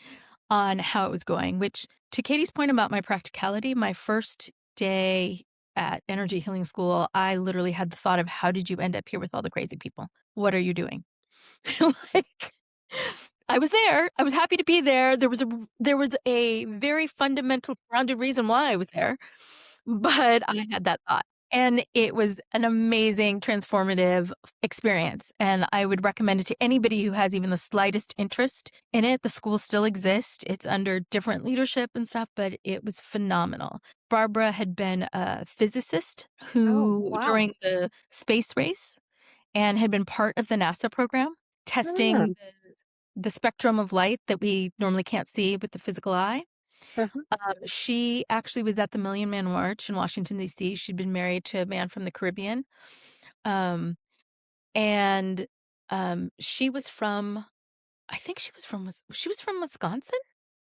S1: on how it was going, which to Katie's point about my practicality, my first day at energy healing school, I literally had the thought of how did you end up here with all the crazy people? What are you doing? Like I was there. I was happy to be there. There was a very fundamental grounded reason why I was there, but I had that thought. And it was an amazing transformative experience, and I would recommend it to anybody who has even the slightest interest in it. The school still exists. It's under different leadership and stuff, but it was phenomenal. Barbara had been a physicist
S2: Oh,
S1: who
S2: wow.
S1: during the space race and had been part of the NASA program testing
S2: Mm.
S1: the spectrum of light that we normally can't see with the physical eye.
S2: Mhm.
S1: She actually was at the Million Man March in Washington, D.C. She'd been married to a man from the Caribbean. Um, and she was from, I think she was from Wisconsin?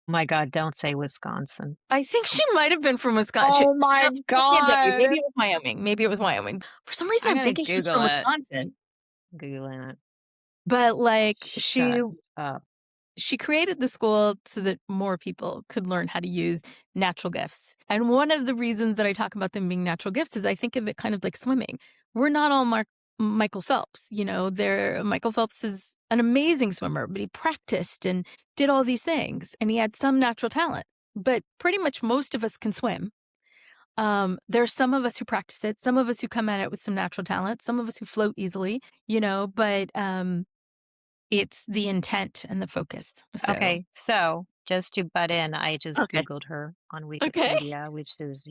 S2: My god, don't say Wisconsin.
S1: I think she might have been from Wisconsin.
S2: Oh my
S1: No, maybe
S2: god.
S1: it was Wyoming. Maybe it was Wyoming. For some reason,
S2: I'm
S1: I'm
S2: gonna
S1: thinking she's
S2: Google
S1: from
S2: it.
S1: Wisconsin.
S2: Googling it.
S1: But like
S2: Shut up.
S1: she created the school so that more people could learn how to use natural gifts. And one of the reasons that I talk about them being natural gifts is I think of it kind of like swimming. We're not all Michael Phelps, Michael Phelps is an amazing swimmer, but he practiced and did all these things and he had some natural talent. But pretty much most of us can swim. There's some of us who practice it, some of us who come at it with some natural talent, some of us who float easily, but it's the intent and the focus. So
S2: Okay, so just to butt in, I just
S1: okay.
S2: Googled her on
S1: Okay.
S2: Wikipedia, which is,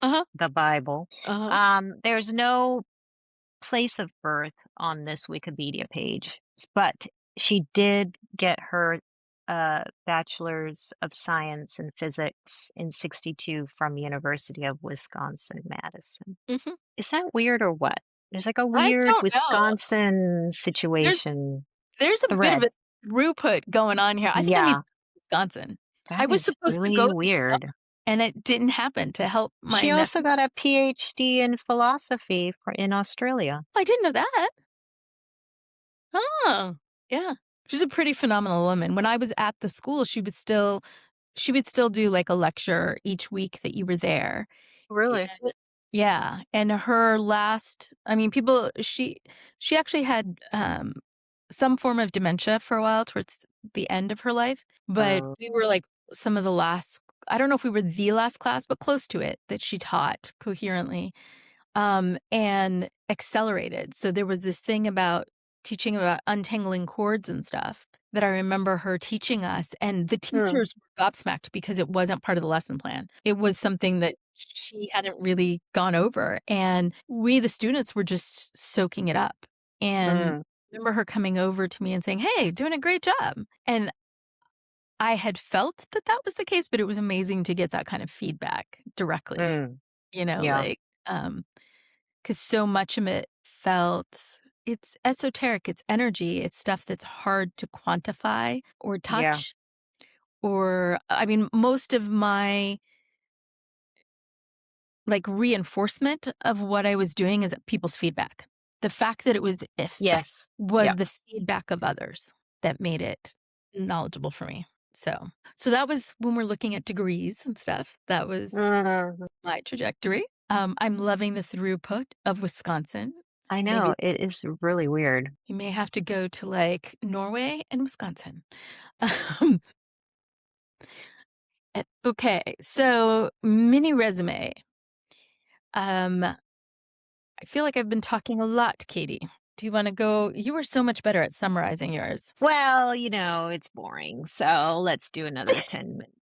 S1: Uh-huh.
S2: the Bible.
S1: Uh-huh.
S2: There's no place of birth on this Wikipedia page, but she did get her bachelor's of science in physics in 62 from University of Wisconsin-Madison.
S1: Mhm.
S2: Is that weird or what? There's like a
S1: I
S2: weird
S1: don't know.
S2: Wisconsin
S1: There's
S2: situation
S1: there's a bit of
S2: thread.
S1: a throughput going on here. I think I need
S2: Yeah,
S1: to go to Wisconsin. I
S2: that
S1: was
S2: is
S1: supposed to go
S2: really
S1: this
S2: weird.
S1: summer, and it didn't happen to help my
S2: She also
S1: nephew.
S2: got a PhD in philosophy in Australia.
S1: I didn't know that. Oh, yeah. She's a pretty phenomenal woman. When I was at the school, she would still do, like, a lecture each week that you were there.
S2: Really?
S1: And yeah, and her last I mean, people she actually had, some form of dementia for a while towards the end of her life, but
S2: Oh.
S1: we were, like, some of the last I don't know if we were the last class, but close to it that she taught coherently, and accelerated. So there was this thing about teaching about untangling cords and stuff that I remember her teaching us, and the
S2: Hmm.
S1: teachers were gobsmacked because it wasn't part of the lesson plan. It was something that she hadn't really gone over, and we, the students, were just soaking it up. And
S2: Mm,
S1: I remember her coming over to me and saying, "Hey, doing a great job." And I had felt that that was the case, but it was amazing to get that kind of feedback directly,
S2: mm,
S1: you know,
S2: yeah.
S1: like, um 'cause so much of it felt it's esoteric, it's energy, it's stuff that's hard to quantify or
S2: Yeah.
S1: touch. Or, I mean, most of my like reinforcement of what I was doing is people's feedback. The fact that it was effective
S2: Yes. Yeah.
S1: was the feedback of others that made it knowledgeable for me. So that was when we're looking at degrees and stuff. That was
S2: Mhm.
S1: my trajectory. I'm loving the throughput of Wisconsin.
S2: I know.
S1: Maybe
S2: It is really weird.
S1: you may have to go to like Norway and Wisconsin. Um, okay, so mini resume. I feel like I've been talking a lot, Katie. Do you want to go? You were so much better at summarizing yours.
S2: Well, it's boring. So let's do another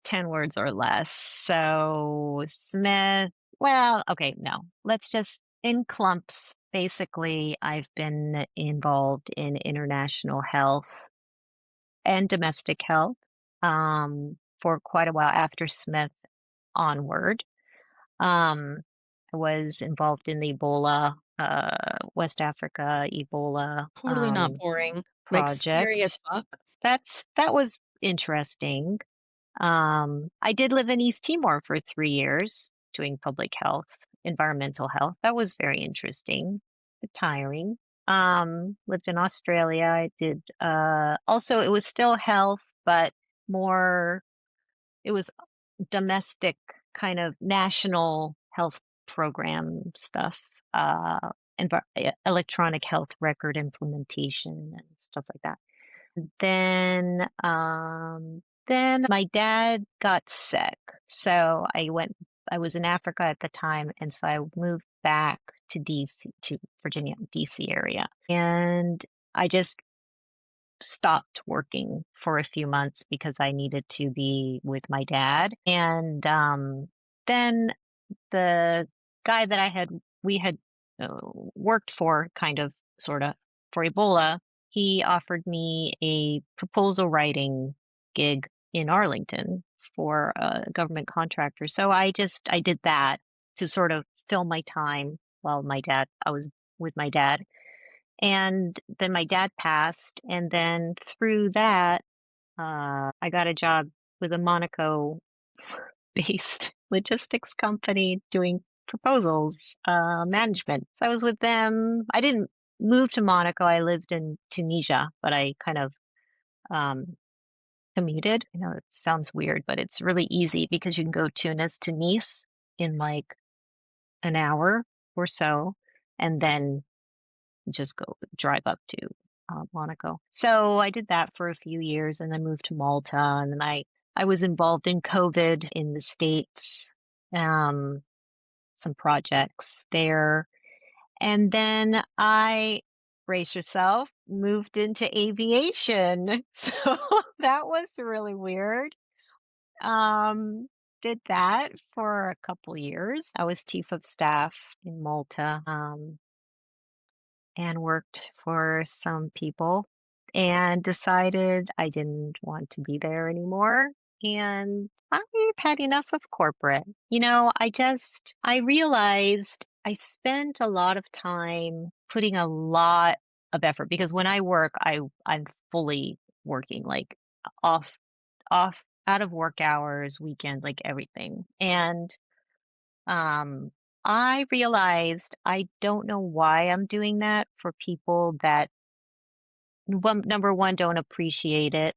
S2: 10 words or less. So Smith, well, okay, no. Let's just in clumps. Basically, I've been involved in international health and domestic health for quite a while after Smith onward. Um, I was involved in the Ebola, West Africa Ebola
S1: Totally not boring. Like scary as
S2: project.
S1: fuck.
S2: That was interesting. I did live in East Timor for 3 years doing public health, environmental health. That was very interesting, but tiring. Lived in Australia. I did also it was still health, but more it was domestic kind of national health program stuff, electronic health record implementation and stuff like that. Then my dad got sick. So I was in Africa at the time, and so I moved back to DC, to Virginia, DC area. And I just stopped working for a few months because I needed to be with my dad. And then the guy that we had worked for, kind of, sort of, for Ebola, he offered me a proposal writing gig in Arlington for a government contractor. So I did that to sort of fill my time while I was with my dad. And then my dad passed. And then through that, I got a job with a Monaco based logistics company doing proposals, management. So I was with them. I didn't move to Monaco. I lived in Tunisia, but I kind of um, commuted. I know it sounds weird, but it's really easy because you can go Tunis to Nice in like an hour or so, and then just go drive up to Monaco. So I did that for a few years, and then moved to Malta, and then I was involved in COVID in the States, um, some projects there, and then I, brace yourself, moved into aviation. So that was really weird. Um, did that for a couple years. I was chief of staff in Malta. And worked for some people and decided I didn't want to be there anymore. And I've had enough of corporate. I realized I spent a lot of time putting a lot of effort because when I work, I'm fully working, like off, out of work hours, weekends, like everything. And um, I realized I don't know why I'm doing that for people that, number one, don't appreciate it.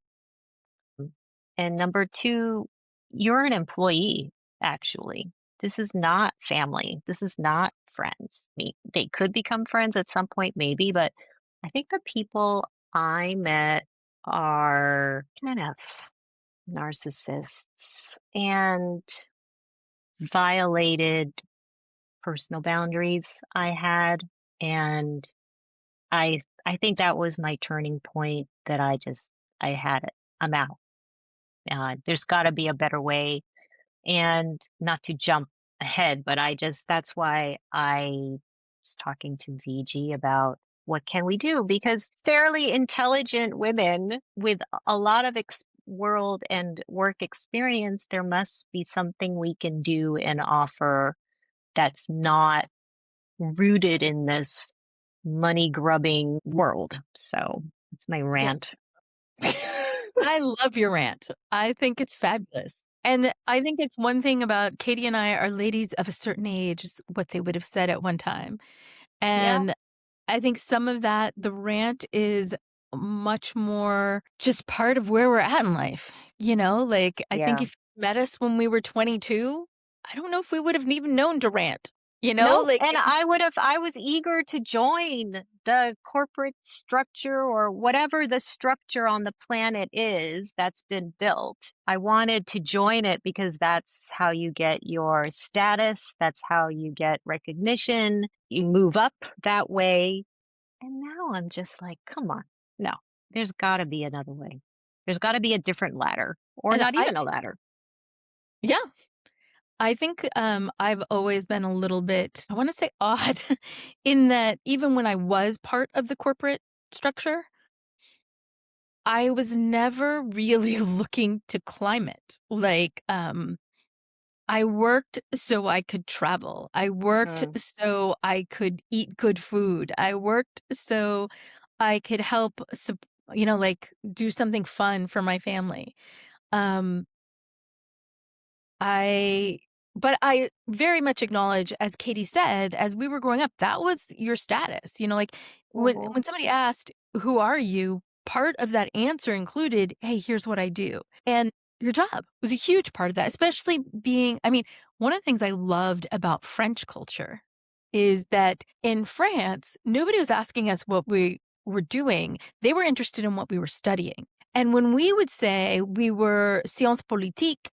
S2: And number two, you're an employee, actually. This is not family. This is not friends. They could become friends at some point, maybe, but I think the people I met are kind of narcissists and violated personal boundaries I had, and I think that was my turning point, that I had it. I'm out. There's got to be a better way, and not to jump ahead, but that's why I was talking to VG about what can we do, because fairly intelligent women with a lot of world and work experience, there must be something we can do and offer that's not rooted in this money grubbing world. So it's my
S1: Yeah.
S2: rant.
S1: I love your rant. I think it's fabulous. And I think it's one thing about Katie and I are ladies of a certain age, is what they would have said at one time.
S2: Yeah,
S1: And I think some of that, the rant is much more just part of where we're at in life. Like I think
S2: yeah.
S1: if you met us when we were 22, I don't know if we would have even known to rant.
S2: Nope,
S1: Like
S2: and
S1: it was,
S2: I was eager to join the corporate structure or whatever the structure on the planet is that's been built. I wanted to join it because that's how you get your status, that's how you get recognition, you move up that way. And now I'm just like, "Come on. No, there's gotta be another way. There's gotta be a different ladder or
S1: and
S2: not
S1: I
S2: even a ladder."
S1: yeah, I think I've always been a little bit, I want to say odd, in that even when I was part of the corporate structure, I was never really looking to climb it. Like, I worked so I could travel. I worked
S2: Mm,
S1: so I could eat good food. I worked so I could help, like do something fun for my family. Um, I but I very much acknowledge, as Katie said, as we were growing up, that was your status. Like when
S2: mhm,
S1: when somebody asked, "Who are you?" part of that answer included, "Hey, here's what I do." And your job was a huge part of that, especially being, I mean, one of the things I loved about French culture is that in France, nobody was asking us what we were doing. They were interested in what we were studying. And when we would say we were sciences politiques,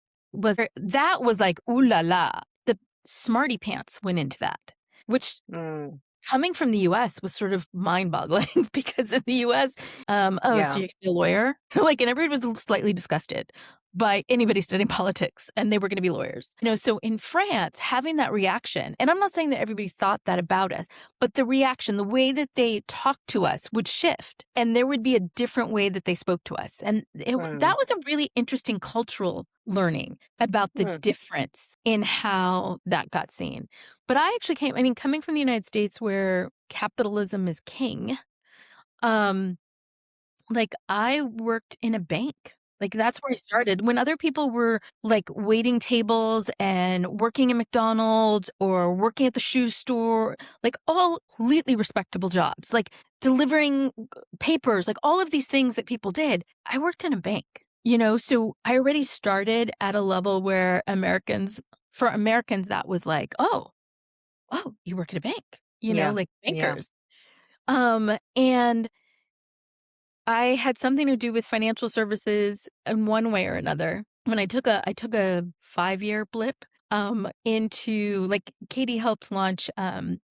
S1: that was like, "Ooh la la." The smarty pants went into that, which
S2: mm,
S1: coming from the US was sort of mind-boggling because in the US, "Oh, so
S2: yeah,
S1: you're gonna be a lawyer?" Like, and everybody was slightly disgusted by anybody studying politics, and they were gonna be lawyers. So in France, having that reaction, and I'm not saying that everybody thought that about us, but the reaction, the way that they talked to us would shift, and there would be a different way that they spoke to us, and
S2: mm,
S1: that was a really interesting cultural learning about the
S2: mm,
S1: difference in how that got seen. But I actually coming from the United States where capitalism is king, um, like, I worked in a bank. Like, that's where I started. When other people were, like, waiting tables and working at McDonald's or working at the shoe store, like, all completely respectable jobs, like, delivering papers, like, all of these things that people did, I worked in a bank, So I already started at a level where for Americans, that was like, "Oh, you work at a bank,"
S2: yeah,
S1: like
S2: yeah,
S1: bankers. And I had something to do with financial services in one way or another. When I took a 5-year blip, into, like, Katie helped launch,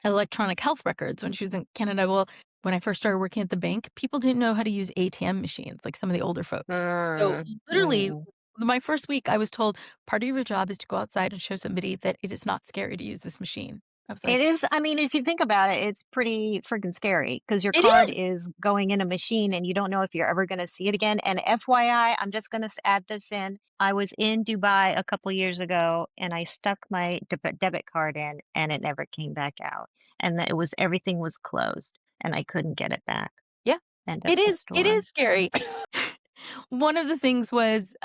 S1: electronic health records when she was in Canada. Well, when I first started working at the bank, people didn't know how to use ATM machines, like some of the older folks. So,
S2: mm,
S1: literally,
S2: mm.
S1: my first week, I was told, "Part of your job is to go outside and show somebody that it is not scary to use this machine." I was
S2: It
S1: like,
S2: is, I mean, if you think about it, it's pretty freaking scary because your
S1: "It
S2: card
S1: is!"
S2: is going in a machine and you don't know if you're ever gonna see it again, and FYI, I'm just gonna add this in. I was in Dubai a couple years ago, and I stuck my debit card in, and it never came back out, and it was everything was closed, and I couldn't get it back.
S1: Yeah.
S2: End of
S1: It
S2: the
S1: is
S2: story.
S1: scary. One of the things was,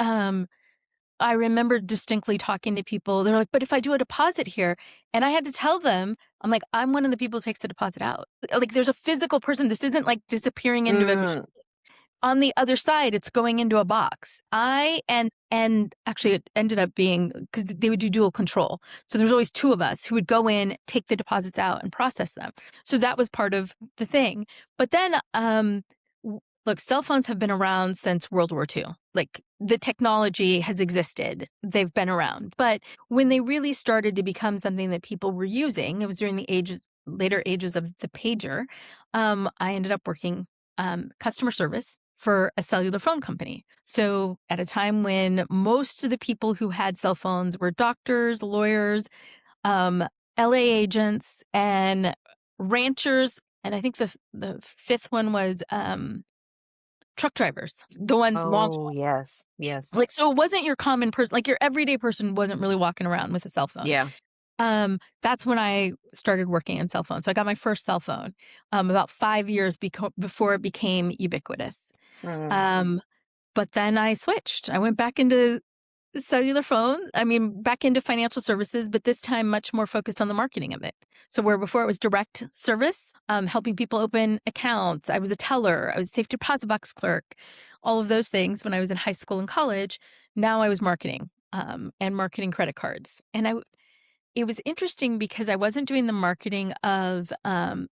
S1: I remember distinctly talking to people, they're like, "But if I do a deposit here," and I had to tell them, I'm like, "I'm one of the people who takes the deposit out." Like, there's a physical person, this isn't like disappearing into a machine.
S2: Mm,
S1: On the other side, it's going into a box. And actually it ended up being because they would do dual control. So there's always 2 of us who would go in, take the deposits out, and process them. So that was part of the thing. But then, look, cell phones have been around since World War II. Like, the technology has existed. They've been around. But when they really started to become something that people were using, it was during the later ages of the pager. I ended up working, customer service for a cellular phone company. So at a time when most of the people who had cell phones were doctors, lawyers, um, LA agents, and ranchers, and I think the fifth one was truck drivers, the ones long
S2: oh,
S1: haul.
S2: yes, yes.
S1: Like, so it wasn't your common person, like your everyday person wasn't really walking around with a cell phone.
S2: Yeah,
S1: That's when I started working in cell phones. So I got my first cell phone, about 5 years before it became ubiquitous.
S2: Mm.
S1: Um, but then I switched. I went back into cellular phone, back into financial services, but this time much more focused on the marketing of it. So where before it was direct service, helping people open accounts, I was a teller, I was a safe deposit box clerk, all of those things when I was in high school and college. Now I was marketing, and marketing credit cards. It was interesting because I wasn't doing the marketing of,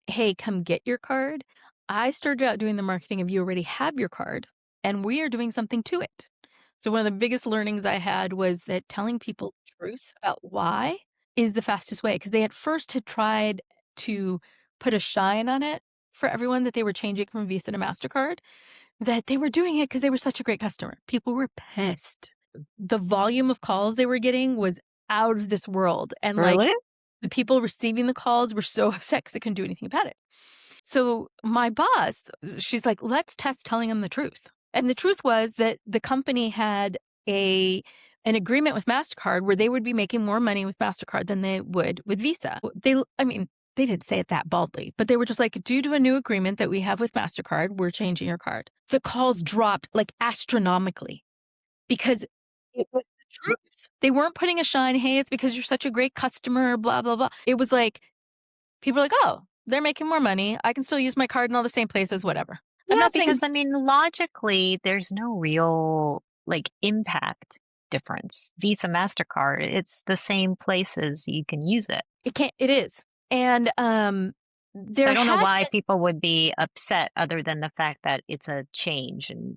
S1: hey, come get your card. I started out doing the marketing of you already have your card and we are doing something to it. So one of the biggest learnings I had was that telling people the truth about why is the fastest way. Because they at first had tried to put a shine on it for everyone that they were changing from Visa to MasterCard, that they were doing it because they were such a great customer. People were pissed. The volume of calls they were getting was out of this world. And like
S2: Really?
S1: the people receiving the calls were so upset because they couldn't do anything about it. So my boss, she's like, let's test telling them the truth. And the truth was that the company had an agreement with MasterCard where they would be making more money with MasterCard than they would with Visa. They didn't say it that baldly, but they were just like, due to a new agreement that we have with MasterCard, we're changing your card. The calls dropped like astronomically because it was the truth. They weren't putting a shine, hey, it's because you're such a great customer, blah, blah, blah. It was like, people are like, oh, they're making more money. I can still use my card in all the same places, whatever. I'm
S2: Yeah,
S1: not saying
S2: because I mean, logically, there's no real like impact difference. Visa, MasterCard, it's the same places you can use it.
S1: it can't, it is. And
S2: So I
S1: there
S2: don't know
S1: had
S2: why
S1: been,
S2: people would be upset other than the fact that it's a change and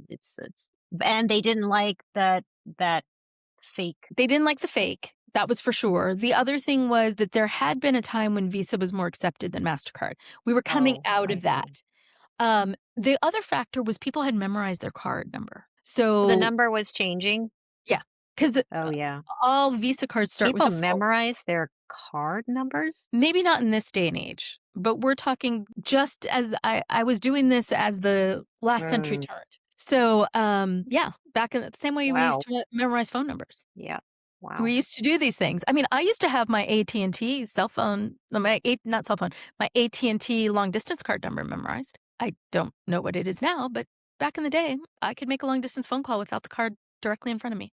S2: and they didn't like that fake.
S1: they didn't like the fake. That was for sure. The other thing was that there had been a time when Visa was more accepted than MasterCard. We were coming
S2: Oh,
S1: out
S2: I
S1: of
S2: see.
S1: that. The other factor was people had memorized their card number.
S2: The
S1: So,
S2: number was changing.
S1: yeah, because
S2: Oh yeah.
S1: all Visa cards start with
S2: People
S1: a 4.
S2: memorize their card numbers?
S1: Maybe not in this day and age, but we're talking just as I was doing this as the last century
S2: Mm,
S1: turned. So, yeah, back in the same way we used
S2: wow.
S1: to memorize phone numbers.
S2: Yeah.
S1: We
S2: Wow.
S1: used to do these things. I used to have my AT&T cell phone, no, not cell phone, my AT&T long distance card number memorized. I don't know what it is now, but back in the day, I could make a long distance phone call without the card directly in front of me.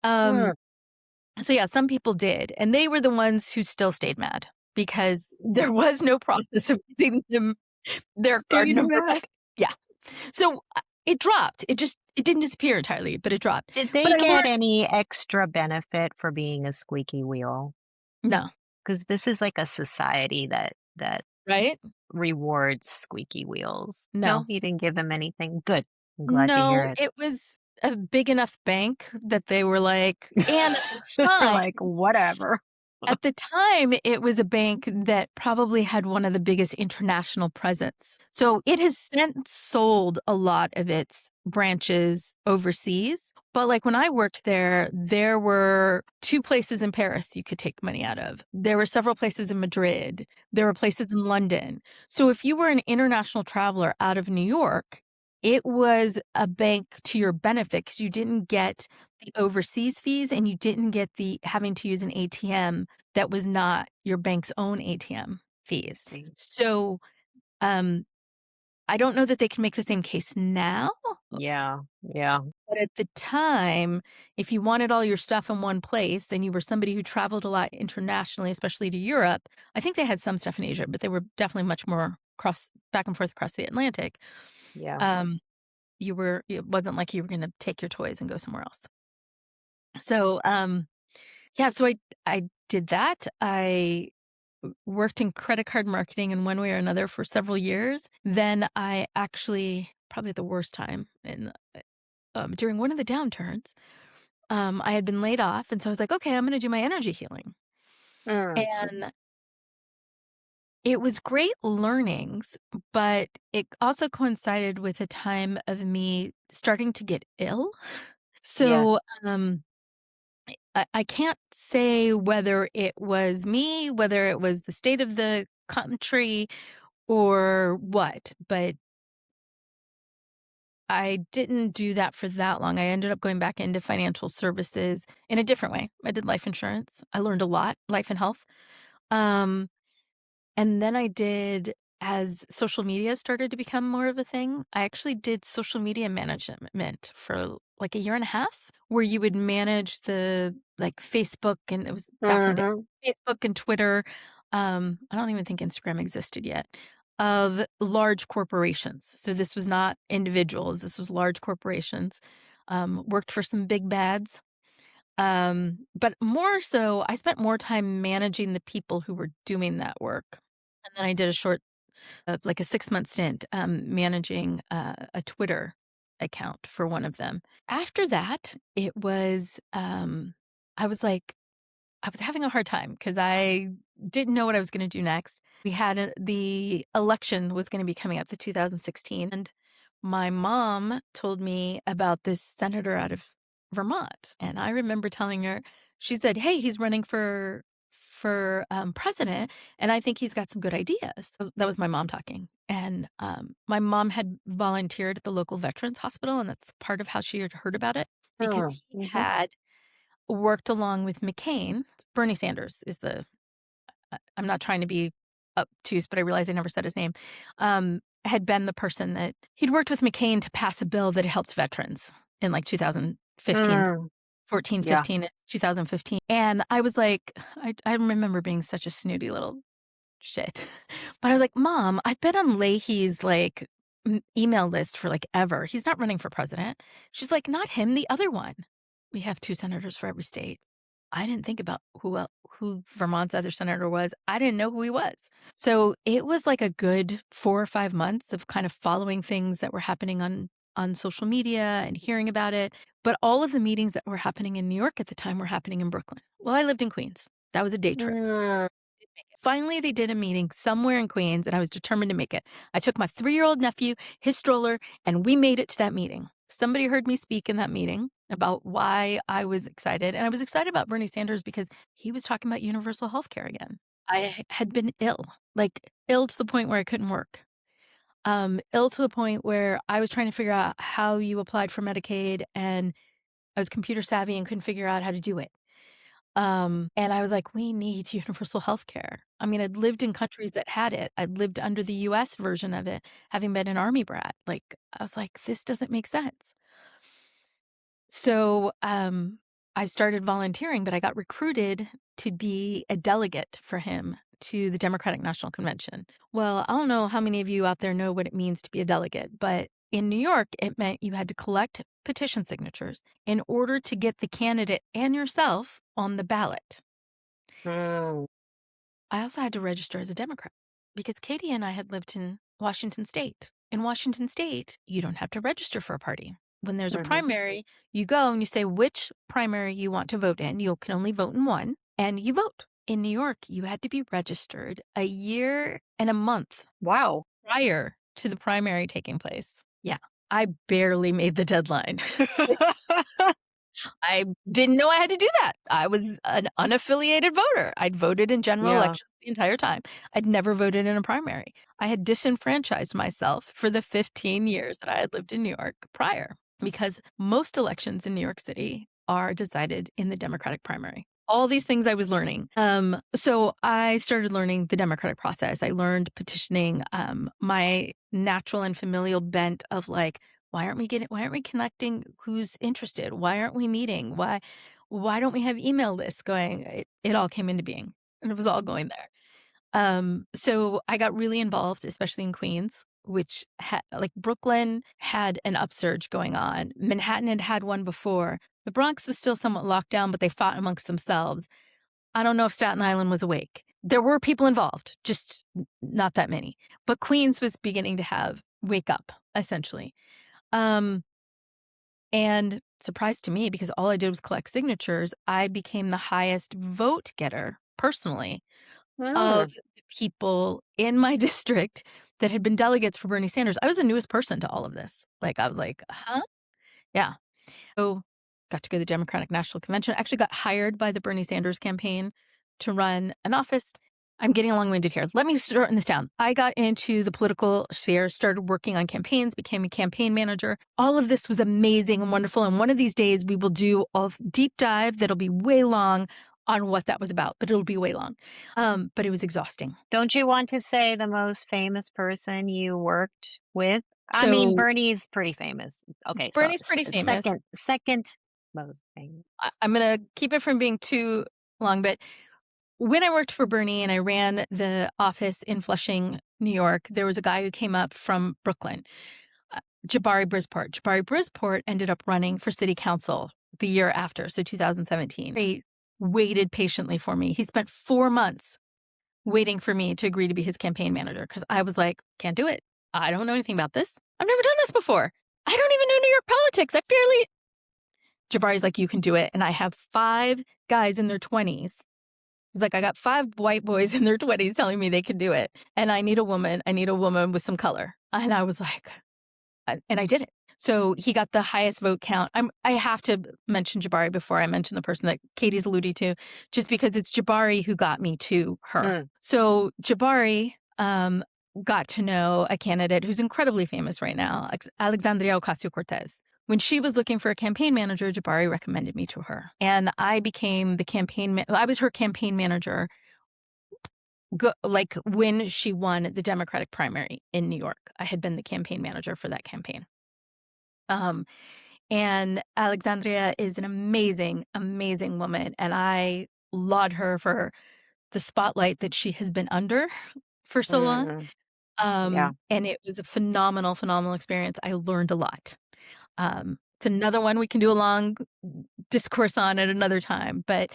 S1: Um,
S2: Mm.
S1: so yeah, some people did, and they were the ones who still stayed mad because there was no process of giving them their card
S2: Stayed
S1: number back.
S2: mad.
S1: Yeah. So it dropped. It didn't disappear entirely, but it dropped.
S2: Did
S1: But
S2: they
S1: I
S2: get
S1: learned
S2: any extra benefit for being a squeaky wheel?
S1: no,
S2: Because this is like a society that
S1: right?
S2: rewards squeaky wheels. No,
S1: No.
S2: you didn't give them anything? Good. I'm glad to hear
S1: No,
S2: it.
S1: it was a big enough bank that they were like, and
S2: They're like, whatever.
S1: at the time, it was a bank that probably had one of the biggest international presence. So it has since sold a lot of its branches overseas. But like when I worked there, there were 2 places in Paris you could take money out of. There were several places in Madrid. There were places in London. So if you were an international traveler out of New York, it was a bank to your benefit because you didn't get the overseas fees and you didn't get the having to use an ATM that was not your bank's own ATM fees.
S2: See.
S1: So, I don't know that they can make the same case now,
S2: Yeah, yeah,
S1: but at the time, if you wanted all your stuff in one place and you were somebody who traveled a lot internationally, especially to Europe, I think they had some stuff in Asia, but they were definitely much more back and forth across the Atlantic.
S2: yeah.
S1: Um, it wasn't like you were gonna take your toys and go somewhere else. So, yeah, so I did that. I worked in credit card marketing in one way or another for several years. Then I actually, probably at the worst time during one of the downturns, I had been laid off, and so I was like, okay, I'm going to do my energy healing,
S2: Mm.
S1: and it was great learnings, but it also coincided with a time of me starting to get ill. So,
S2: Yes.
S1: I can't say whether it was me, whether it was the state of the country or what, but I didn't do that for that long. I ended up going back into financial services in a different way. I did life insurance. I learned a lot, life and health. Um, and then I did as social media started to become more of a thing, I actually did social media management for like a year and a half, where you would manage the like Facebook, and it was back in the
S2: Mhm.
S1: day, Facebook and Twitter. I don't even think Instagram existed yet, of large corporations. So this was not individuals, this was large corporations. Worked for some big bads. But more so, I spent more time managing the people who were doing that work. And then I did a short, like a 6-month stint, managing a Twitter account for one of them. After that, it was, I was like, I was having a hard time because I didn't know what I was going to do next. We had the election was going to be coming up, the 2016, and my mom told me about this senator out of Vermont, and I remember telling her, she said, "Hey, he's running for president, and I think he's got some good ideas." That was my mom talking, and my mom had volunteered at the local veterans hospital, and that's part of how she had heard about it because
S2: Mm,
S1: he
S2: mhm.
S1: had worked along with McCain. Bernie Sanders is the I'm not trying to be obtuse, but I realize I never said his name. Had been the person that he'd worked with McCain to pass a bill that helped veterans in like 2015,
S2: Mm,
S1: 14,
S2: yeah.
S1: 15, 2015. And I was like, I remember being such a snooty little shit. But I was like, "Mom, I've been on Leahy's, like, email list for, like, ever. He's not running for president." She's like, "Not him, the other one." We have 2 senators for every state. I didn't think about who Vermont's other senator was. I didn't know who he was. So, it was, like, a good 4 or 5 months of kind of following things that were happening on social media and hearing about it, but all of the meetings that were happening in New York at the time were happening in Brooklyn. Well, I lived in Queens. That was a day trip.
S2: Mm,
S1: Did make it. Finally, they did a meeting somewhere in Queens, and I was determined to make it. I took my 3-year-old nephew, his stroller, and we made it to that meeting. Somebody heard me speak in that meeting about why I was excited, and I was excited about Bernie Sanders because he was talking about universal health care again. I had been ill, like, ill to the point where I couldn't work. Ill to the point where I was trying to figure out how you applied for Medicaid, and I was computer savvy and couldn't figure out how to do it. And I was like, "We need universal health care." I mean, I'd lived in countries that had it. I'd lived under the US version of it, having been an Army brat. Like, I was like, "This doesn't make sense." So, I started volunteering, but I got recruited to be a delegate for him to the Democratic National Convention. Well, I don't know how many of you out there know what it means to be a delegate, but in New York, it meant you had to collect petition signatures in order to get the candidate and yourself on the ballot.
S2: mm,
S1: I also had to register as a Democrat because Katie and I had lived in Washington State. In Washington State, you don't have to register for a party. When there's a
S2: mhm.
S1: primary, you go and you say which primary you want to vote in. You can only vote in one, and you vote. In New York, you had to be registered a year and a month
S2: Wow.
S1: prior to the primary taking place. Yeah, I barely made the deadline. I didn't know I had to do that. I was an unaffiliated voter. I'd voted in general
S2: Yeah.
S1: elections the entire time. I'd never voted in a primary. I had disenfranchised myself for the 15 years that I had lived in New York prior because most elections in New York City are decided in the Democratic primary. All these things I was learning. So I started learning the democratic process. I learned petitioning, my natural and familial bent of like, why aren't we connecting who's interested? Why aren't we meeting? Why don't we have email lists going? It all came into being and it was all going there. So I got really involved, especially in Queens, which like Brooklyn had an upsurge going on. Manhattan had had one before. The Bronx was still somewhat locked down, but they fought amongst themselves. I don't know if Staten Island was awake. There were people involved, just not that many. But Queens was beginning to have wake up, essentially. Um, and surprise to me, because all I did was collect signatures, I became the highest vote getter personally of
S2: Mm,
S1: the people in my district that had been delegates for Bernie Sanders. I was the newest person to all of this. Like, I was like, huh? Yeah. So got to go to the Democratic National Convention. I actually got hired by the Bernie Sanders campaign to run an office. I'm getting long-winded here. Let me shorten this down. I got into the political sphere, started working on campaigns, became a campaign manager. All of this was amazing and wonderful. And one of these days we will do a deep dive that'll be way long on what that was about, but it'll be way long. But it was exhausting.
S2: Don't you want to say the most famous person you worked with? I mean,
S1: So
S2: Bernie's pretty famous. Okay, so
S1: Bernie's pretty famous.
S2: second most famous.
S1: I'm going to keep it from being too long, but when I worked for Bernie and I ran the office in Flushing, New York, there was a guy who came up from Brooklyn, Jabari Brisport. Jabari Brisport ended up running for city council the year after, so 2017. He waited patiently for me. He spent 4 months waiting for me to agree to be his campaign manager because I was like, can't do it. I don't know anything about this. I've never done this before. I don't even know New York politics. I barely. Jabari's like, you can do it. And I have 5 guys in their 20s. He's like, I got 5 white boys in their 20s telling me they could do it. And I need a woman. I need a woman with some color. And I was like, and I did it. So he got the highest vote count. I have to mention Jabari before I mention the person that Katie's alluding to, just because it's Jabari who got me to her.
S2: Mm.
S1: So Jabari got to know a candidate who's incredibly famous right now, Alexandria Ocasio-Cortez. When she was looking for a campaign manager, Jabari recommended me to her. And I became the I was her campaign manager like when she won the Democratic primary in New York. I had been the campaign manager for that campaign. And Alexandria is an amazing, amazing woman. And I laud her for the spotlight that she has been under for so long.
S2: Mm. Yeah.
S1: And it was a phenomenal, phenomenal experience. I learned a lot. It's another one we can do a long discourse on at another time. But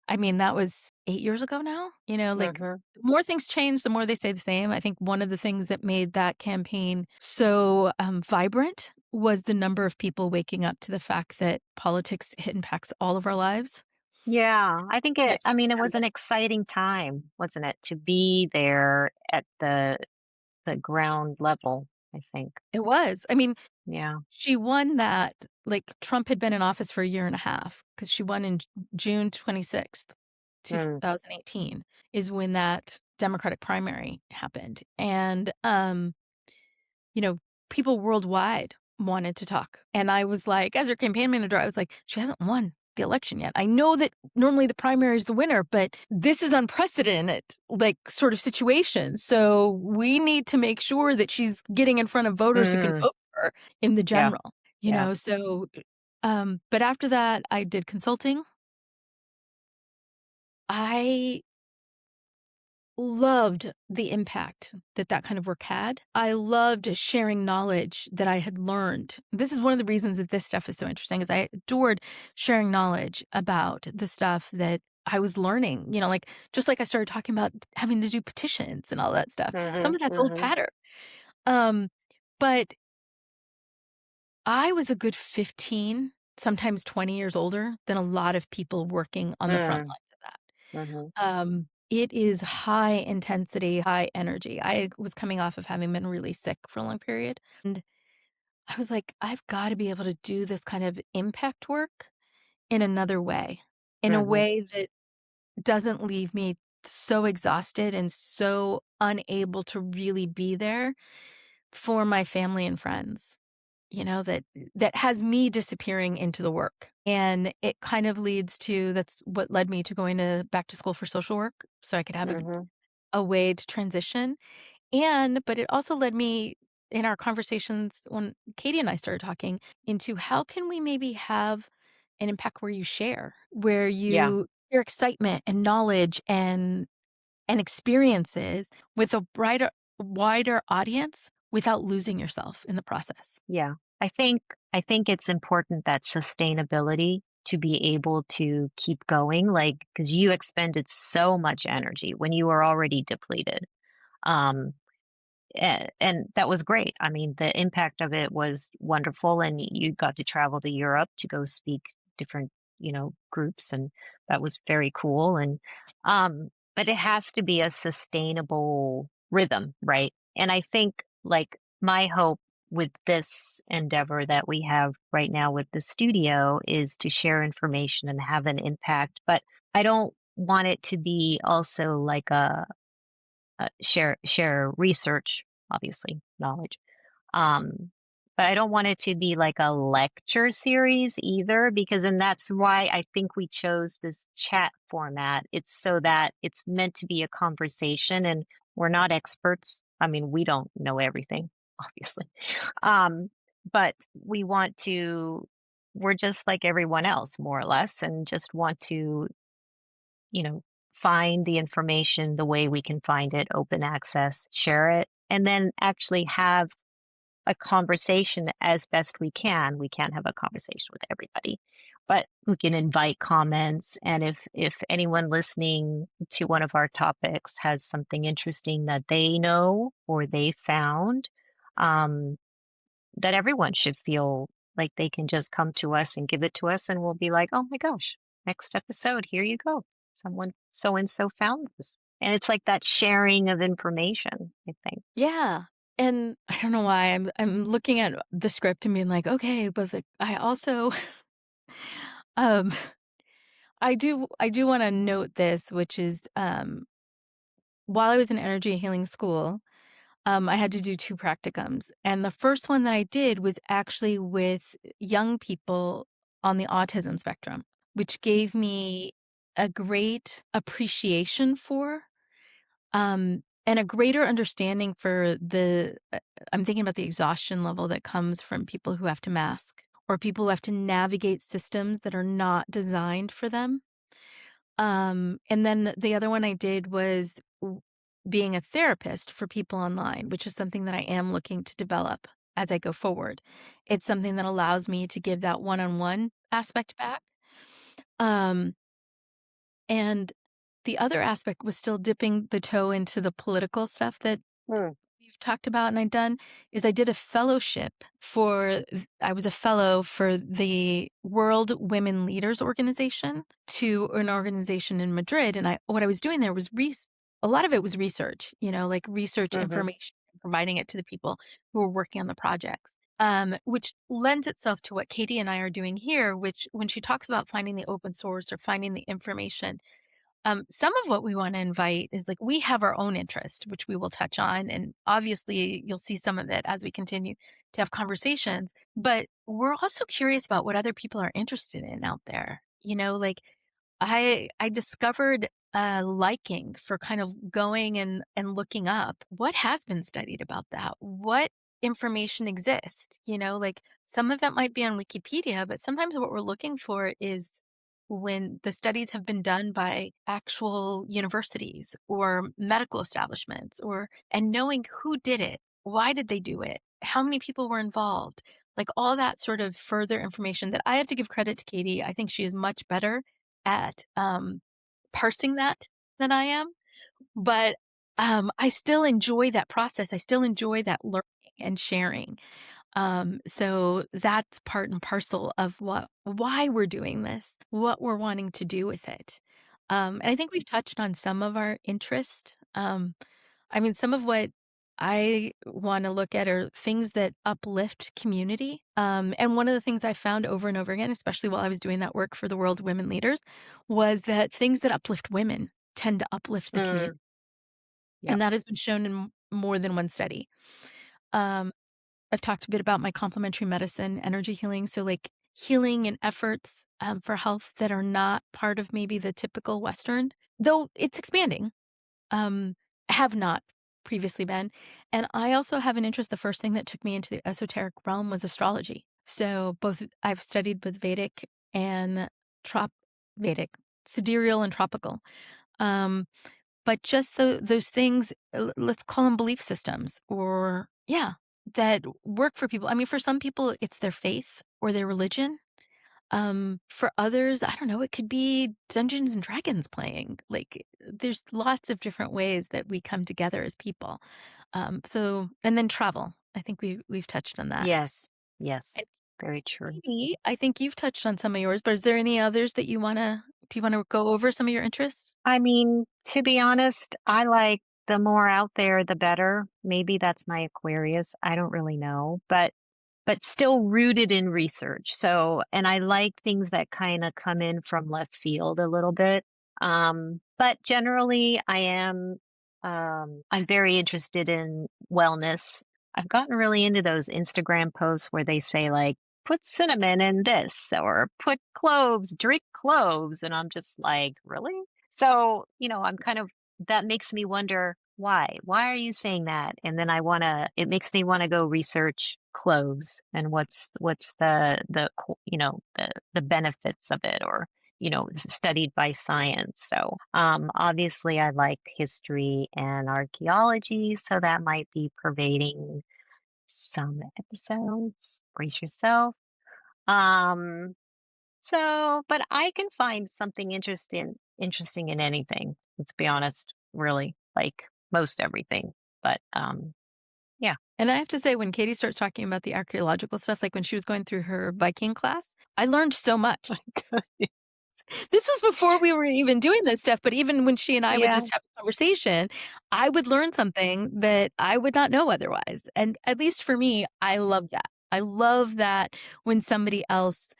S1: I mean, that was 8 years ago now. Like
S2: Mhm.
S1: the more things change, the more they stay the same. I think one of the things that made that campaign so vibrant was the number of people waking up to the fact that politics impacts all of our lives.
S2: Yeah, I think
S1: That
S2: I
S1: just
S2: mean, it
S1: matter
S2: was an exciting time, wasn't it, to be there at the ground level, I think.
S1: It was. I mean,
S2: Yeah.
S1: she won that. Like Trump had been in office for a year and a half because she won in June 26th,
S2: Mm.
S1: 2018 is when that Democratic primary happened. And, people worldwide wanted to talk. And I was like, as her campaign manager, I was like, she hasn't won the election yet. I know that normally the primary is the winner, but this is unprecedented, like sort of situation. So we need to make sure that she's getting in front of voters who can
S2: Mm.
S1: vote for her in the
S2: Yeah.
S1: general,
S2: Yeah.
S1: so but after that I did consulting. I loved the impact that that kind of work had. I loved sharing knowledge that I had learned. This is one of the reasons that this stuff is so interesting is I adored sharing knowledge about the stuff that I was learning, like just like I started talking about having to do petitions and all that stuff. Some
S2: Mhm.
S1: of that's old
S2: Mhm.
S1: pattern. Um, but I was a good 15, sometimes 20 years older than a lot of people working on the front
S2: Mm.
S1: lines of that.
S2: Mhm.
S1: It is high intensity, high energy. I was coming off of having been really sick for a long period. And I was like, I've got to be able to do this kind of impact work in another way, in a
S2: Mhm.
S1: way that doesn't leave me so exhausted and so unable to really be there for my family and friends. That has me disappearing into the work. And it kind of leads to that's what led me to going to back to school for social work so I could have
S2: Mhm.
S1: a way to transition. But it also led me in our conversations when Katie and I started talking into how can we maybe have an impact where
S2: Yeah.
S1: you your excitement and knowledge and experiences with a wider audience without losing yourself in the process.
S2: Yeah. I think it's important that sustainability to be able to keep going, like, because you expended so much energy when you were already depleted. Um, and that was great. I mean, the impact of it was wonderful, and you got to travel to Europe to go speak different, groups, and that was very cool. And but it has to be a sustainable rhythm, right? And I think like my hope with this endeavor that we have right now with the studio is to share information and have an impact, but I don't want it to be also like share research, obviously knowledge. Um, but I don't want it to be like a lecture series either, because and that's why I think we chose this chat format. It's so that it's meant to be a conversation, and we're not experts. I mean, we don't know everything, obviously. Um, but we want to, we're just like everyone else, more or less, and just want to, you know, find the information the way we can find it, open access, share it, and then actually have a conversation as best we can. We can't have a conversation with everybody, but we can invite comments. And if anyone listening to one of our topics has something interesting that they know or they found, um, that everyone should feel like they can just come to us and give it to us, and we'll be like, oh my gosh, next episode, here you go. Someone so and so found this. And it's like that sharing of information, I think.
S1: Yeah. And I don't know why I'm looking at the script and being like, okay, but I also um I do want to note this, which is while I was in energy healing school, I had to do 2 practicums. And the first one that I did was actually with young people on the autism spectrum, which gave me a great appreciation for, and a greater understanding for I'm thinking about the exhaustion level that comes from people who have to mask or people who have to navigate systems that are not designed for them. And then the other one I did was being a therapist for people online, which is something that I am looking to develop as I go forward. It's something that allows me to give that one-on-one aspect back. Um, and the other aspect was still dipping the toe into the political stuff that
S2: Mm,
S1: you've talked about and I've done, is I did a fellowship I was a fellow for the World Women Leaders Organization to an organization in Madrid. And what I was doing there was a lot of it was research, like research
S2: mhm,
S1: information, providing it to the people who were working on the projects. Which lends itself to what Katie and I are doing here, which when she talks about finding the open source or finding the information, some of what we want to invite is like we have our own interest, which we will touch on. And obviously, you'll see some of it as we continue to have conversations. But we're also curious about what other people are interested in out there. Like I discovered a liking for kind of going and looking up what has been studied about that. What information exists, like some of it might be on Wikipedia, but sometimes what we're looking for is when the studies have been done by actual universities or medical establishments and knowing who did it, why did they do it, how many people were involved, like all that sort of further information that I have to give credit to Katie. I think she is much better at parsing that than I am, but I still enjoy that process. I still enjoy that learning and sharing. So that's part and parcel of why we're doing this, what we're wanting to do with it. And I think we've touched on some of our interest. I mean, some of what I want to look at are things that uplift community. And one of the things I found over and over again, especially while I was doing that work for the World Women Leaders, was that things that uplift women tend to uplift the
S2: mm,
S1: community.
S2: yep.
S1: And that has been shown in more than one study. Um, I've talked a bit about my complementary medicine, energy healing. So, like healing and efforts for health that are not part of maybe the typical Western, though it's expanding, um, have not previously been. And I also have an interest. The first thing that took me into the esoteric realm was astrology. So, both I've studied both Vedic and Vedic, sidereal and tropical. Um, but just those things, let's call them belief systems or, yeah, that work for people. I mean, for some people, it's their faith or their religion. For others, I don't know, it could be Dungeons and Dragons playing. Like, there's lots of different ways that we come together as people. And then travel. I think we've touched on that.
S2: Yes. Yes.
S1: And
S2: Very true.
S1: Katie, I think you've touched on some of yours, but is there any others that do you want to go over some of your interests?
S2: I mean, to be honest, I like the more out there, the better. Maybe that's my Aquarius. I don't really know, but still rooted in research. So, and I like things that kind of come in from left field a little bit. But generally, I am I'm very interested in wellness. I've gotten really into those Instagram posts where they say, like, put cinnamon in this or put cloves, drink cloves. And I'm just like, really? So, I'm kind of, that makes me wonder why? Why are you saying that? And then it makes me want to go research cloves and what's the benefits of it, or studied by science. So, obviously, I like history and archaeology, so that might be pervading some episodes. Brace yourself. Um, but I can find something interesting in anything. Let's be honest, really, like most everything. But yeah.
S1: And I have to say, when Katie starts talking about the archaeological stuff, like when she was going through her Viking class, I learned so much. This was before we were even doing this stuff, but even when she and I would
S2: Yeah.
S1: just have a conversation, I would learn something that I would not know otherwise. And at least for me, I love that. I love that when somebody else,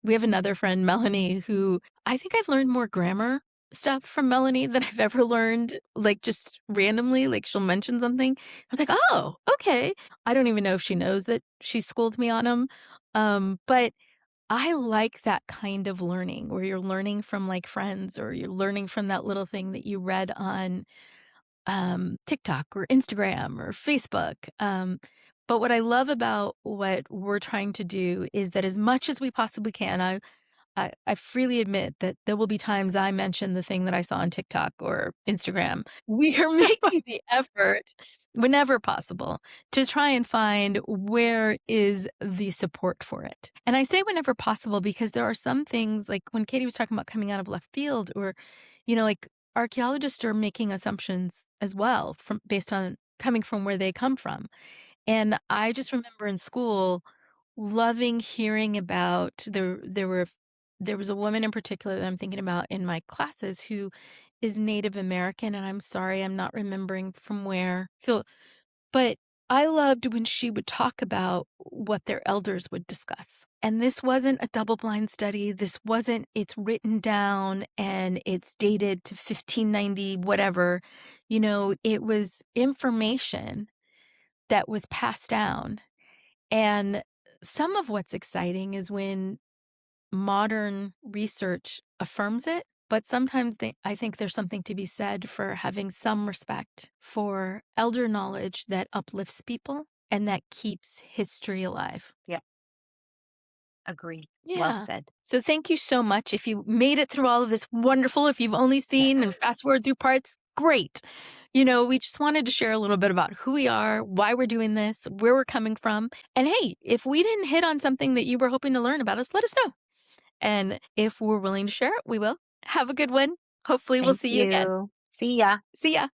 S1: we have another friend, Melanie, who I think I've learned more grammar stuff from Melanie than I've ever learned, like just randomly. Like she'll mention something. I was like, oh, okay. I don't even know if she knows that she schooled me on them. But I like that kind of learning where you're learning from like friends, or you're learning from that little thing that you read on TikTok or Instagram or Facebook. But what I love about what we're trying to do is that as much as we possibly can, I freely admit that there will be times I mention the thing that I saw on TikTok or Instagram. We are making the effort whenever possible to try and find where is the support for it. And I say whenever possible because there are some things like when Katie was talking about coming out of left field, or, like archaeologists are making assumptions as well from based on coming from where they come from. And I just remember in school loving hearing about there was a woman in particular that I'm thinking about in my classes who is Native American, and I'm sorry, I'm not remembering from where. So, but I loved when she would talk about what their elders would discuss. And this wasn't a double blind study. This wasn't, it's written down and it's dated to 1590, whatever. It was information that was passed down. And some of what's exciting is when modern research affirms it, but sometimes I think there's something to be said for having some respect for elder knowledge that uplifts people and that keeps history alive.
S2: Yeah. Agree. Well
S1: Yeah.
S2: said.
S1: So thank you so much. If you made it through all of this, wonderful. If you've only seen and fast forward through parts, great. We just wanted to share a little bit about who we are, why we're doing this, where we're coming from. And hey, if we didn't hit on something that you were hoping to learn about us, let us know. And if we're willing to share it, we will. Have a good one. Hopefully, we'll
S2: Thank
S1: see you again.
S2: you. See ya.
S1: See ya.